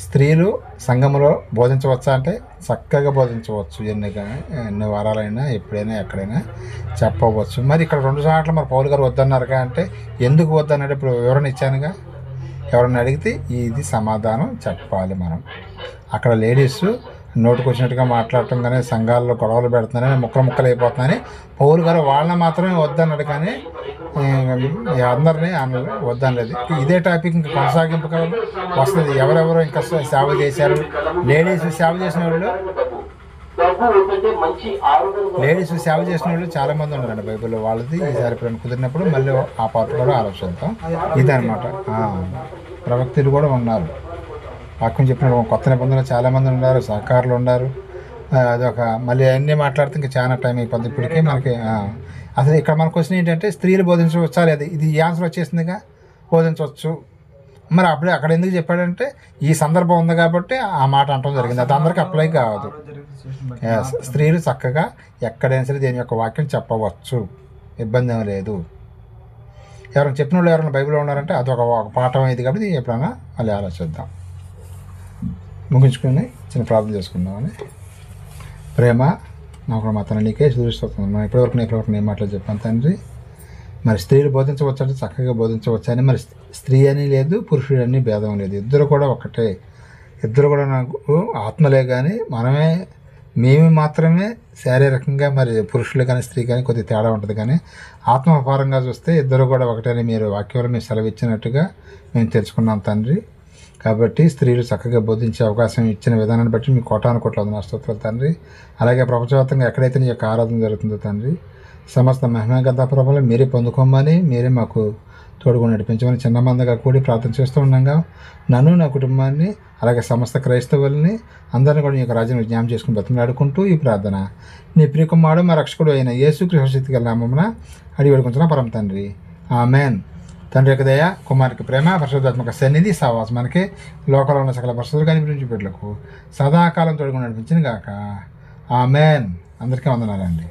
స్త్రీలు సంఘంలో బోధించవచ్చా అంటే చక్కగా బోధించవచ్చు. ఎన్ని వారాలైనా, ఎప్పుడైనా, ఎక్కడైనా చెప్పవచ్చు. మరి ఇక్కడ 2 సార్లు మరి పౌలు గారు వద్దన్నారుగా అంటే ఎందుకు వద్దన్నాడు? ఇప్పుడు వివరణ ఇచ్చానుగా. ఎవరన్నా అడిగితే ఇది సమాధానం చెప్పాలి మనం. అక్కడ లేడీస్ నోటుకు వచ్చినట్టుగా మాట్లాడటం కానీ, సంఘాల్లో గొడవలు పెడుతున్నారని, ముక్కలు అయిపోతున్నాయని పౌలు గారు వాళ్ళని మాత్రమే వద్దన్నాడు. కానీ అందరినీ వద్దనలేదు. ఇదే టాపిక్ ఇంకా కొనసాగింపుగా వస్తుంది. ఎవరెవరు ఇంకా సేవ చేశారు, లేడీస్ సేవ చేసిన వాళ్ళు చాలామంది ఉన్నారండి బైబిల్లో. వాళ్ళది ఈసారి ఎప్పుడైనా కుదిరినప్పుడు మళ్ళీ ఆ పార్ట్ కూడా ఆలోచిద్దాం. ఇదనమాట. ప్రవక్తులు కూడా ఉన్నారు, వాక్యం చెప్పిన కొత్త నిబంధనలు చాలామంది ఉన్నారు, సహకారులు ఉన్నారు. అదొక మళ్ళీ అన్నీ మాట్లాడితే ఇంకా చాలా టైం అయిపోద్ది. ఇప్పటికే మనకి అసలు ఇక్కడ మన క్వశ్చన్ ఏంటంటే స్త్రీలు బోధించవచ్చా లేదా? ఇది ఈ ఆన్సర్ వచ్చేసిందిగా, బోధించవచ్చు. మరి అప్పుడే అక్కడ ఎందుకు చెప్పాడంటే ఈ సందర్భం ఉంది కాబట్టి ఆ మాట అనడం జరిగింది. అది అందరికీ అప్లై కావద్దు. స్త్రీలు చక్కగా ఎక్కడైనా సరే దేని యొక్క వాక్యం చెప్పవచ్చు, ఇబ్బంది ఏం లేదు. ఎవరైనా చెప్పిన వాళ్ళు ఎవరైనా బైబిల్లో ఉన్నారంటే అదొక పాఠం అయింది కాబట్టి ఎప్పుడైనా మళ్ళీ ఆలోచిద్దాం. ముగించుకుని చిన్న ప్రార్థన చేసుకుందామని. ప్రేమ నాకు మా తండ్రికే చూపిస్తుంది. మనం ఇప్పటివరకు నేను మాటలు చెప్పాను తండ్రి. మరి స్త్రీలు బోధించవచ్చు అంటే చక్కగా బోధించవచ్చు అని. మరి స్త్రీ అని లేదు, పురుషుడు అని భేదం లేదు. ఇద్దరు కూడా ఒకటే. ఇద్దరు కూడా నాకు ఆత్మలే. కానీ మేము మాత్రమే శారీరకంగా, మరి పురుషులు కానీ స్త్రీ కానీ కొద్దిగా తేడా ఉంటుంది. కానీ ఆత్మపరంగా చూస్తే ఇద్దరు కూడా ఒకటేని మీరు వాక్యంలో మీరు సెలవిచ్చినట్టుగా మేము తెలుసుకున్నాం తండ్రి. కాబట్టి స్త్రీలు చక్కగా బోధించే అవకాశం ఇచ్చిన విధానాన్ని బట్టి మీ కోటాను కోట్ల స్తోత్రాలు తండ్రి. అలాగే ప్రపంచవ్యాప్తంగా ఎక్కడైతే నీ యొక్క ఆరాధన జరుగుతుందో తండ్రి, సమస్త మహిమ గంధ ప్రభావం మీరే పొందుకోమని, మీరే మాకు తోడుగా నడిపించమని చిన్న మందగా కూడి ప్రార్థన చేస్తూ ఉండగా నన్ను, నా కుటుంబాన్ని, అలాగే సమస్త క్రైస్తవుల్ని అందరిని కూడా నీ యొక్క రాజ్యాన్ని విజ్ఞాపం చేసుకుని బతిమలాడుకుంటూ ఈ ప్రార్థన నీ ప్రియకుమారుడు మా రక్షకుడు అయిన యేసుక్రీస్తు శక్తి గల నామమున అడిగి వేడుకుంటున్నా పరమ తండ్రి. ఆమెన్. తండ్రి యొక్క దయ, కుమారునికి ప్రేమ, పరిశుద్ధాత్మక సన్నిధి సహవాసం మనకి లోకంలో ఉన్న సకల పరిశుద్ధులు కనిపించి బిడ్డలకు సదాకాలం తోడుగా నడిపించిన గాక. ఆమెన్. అందరికీ వందనాలండి.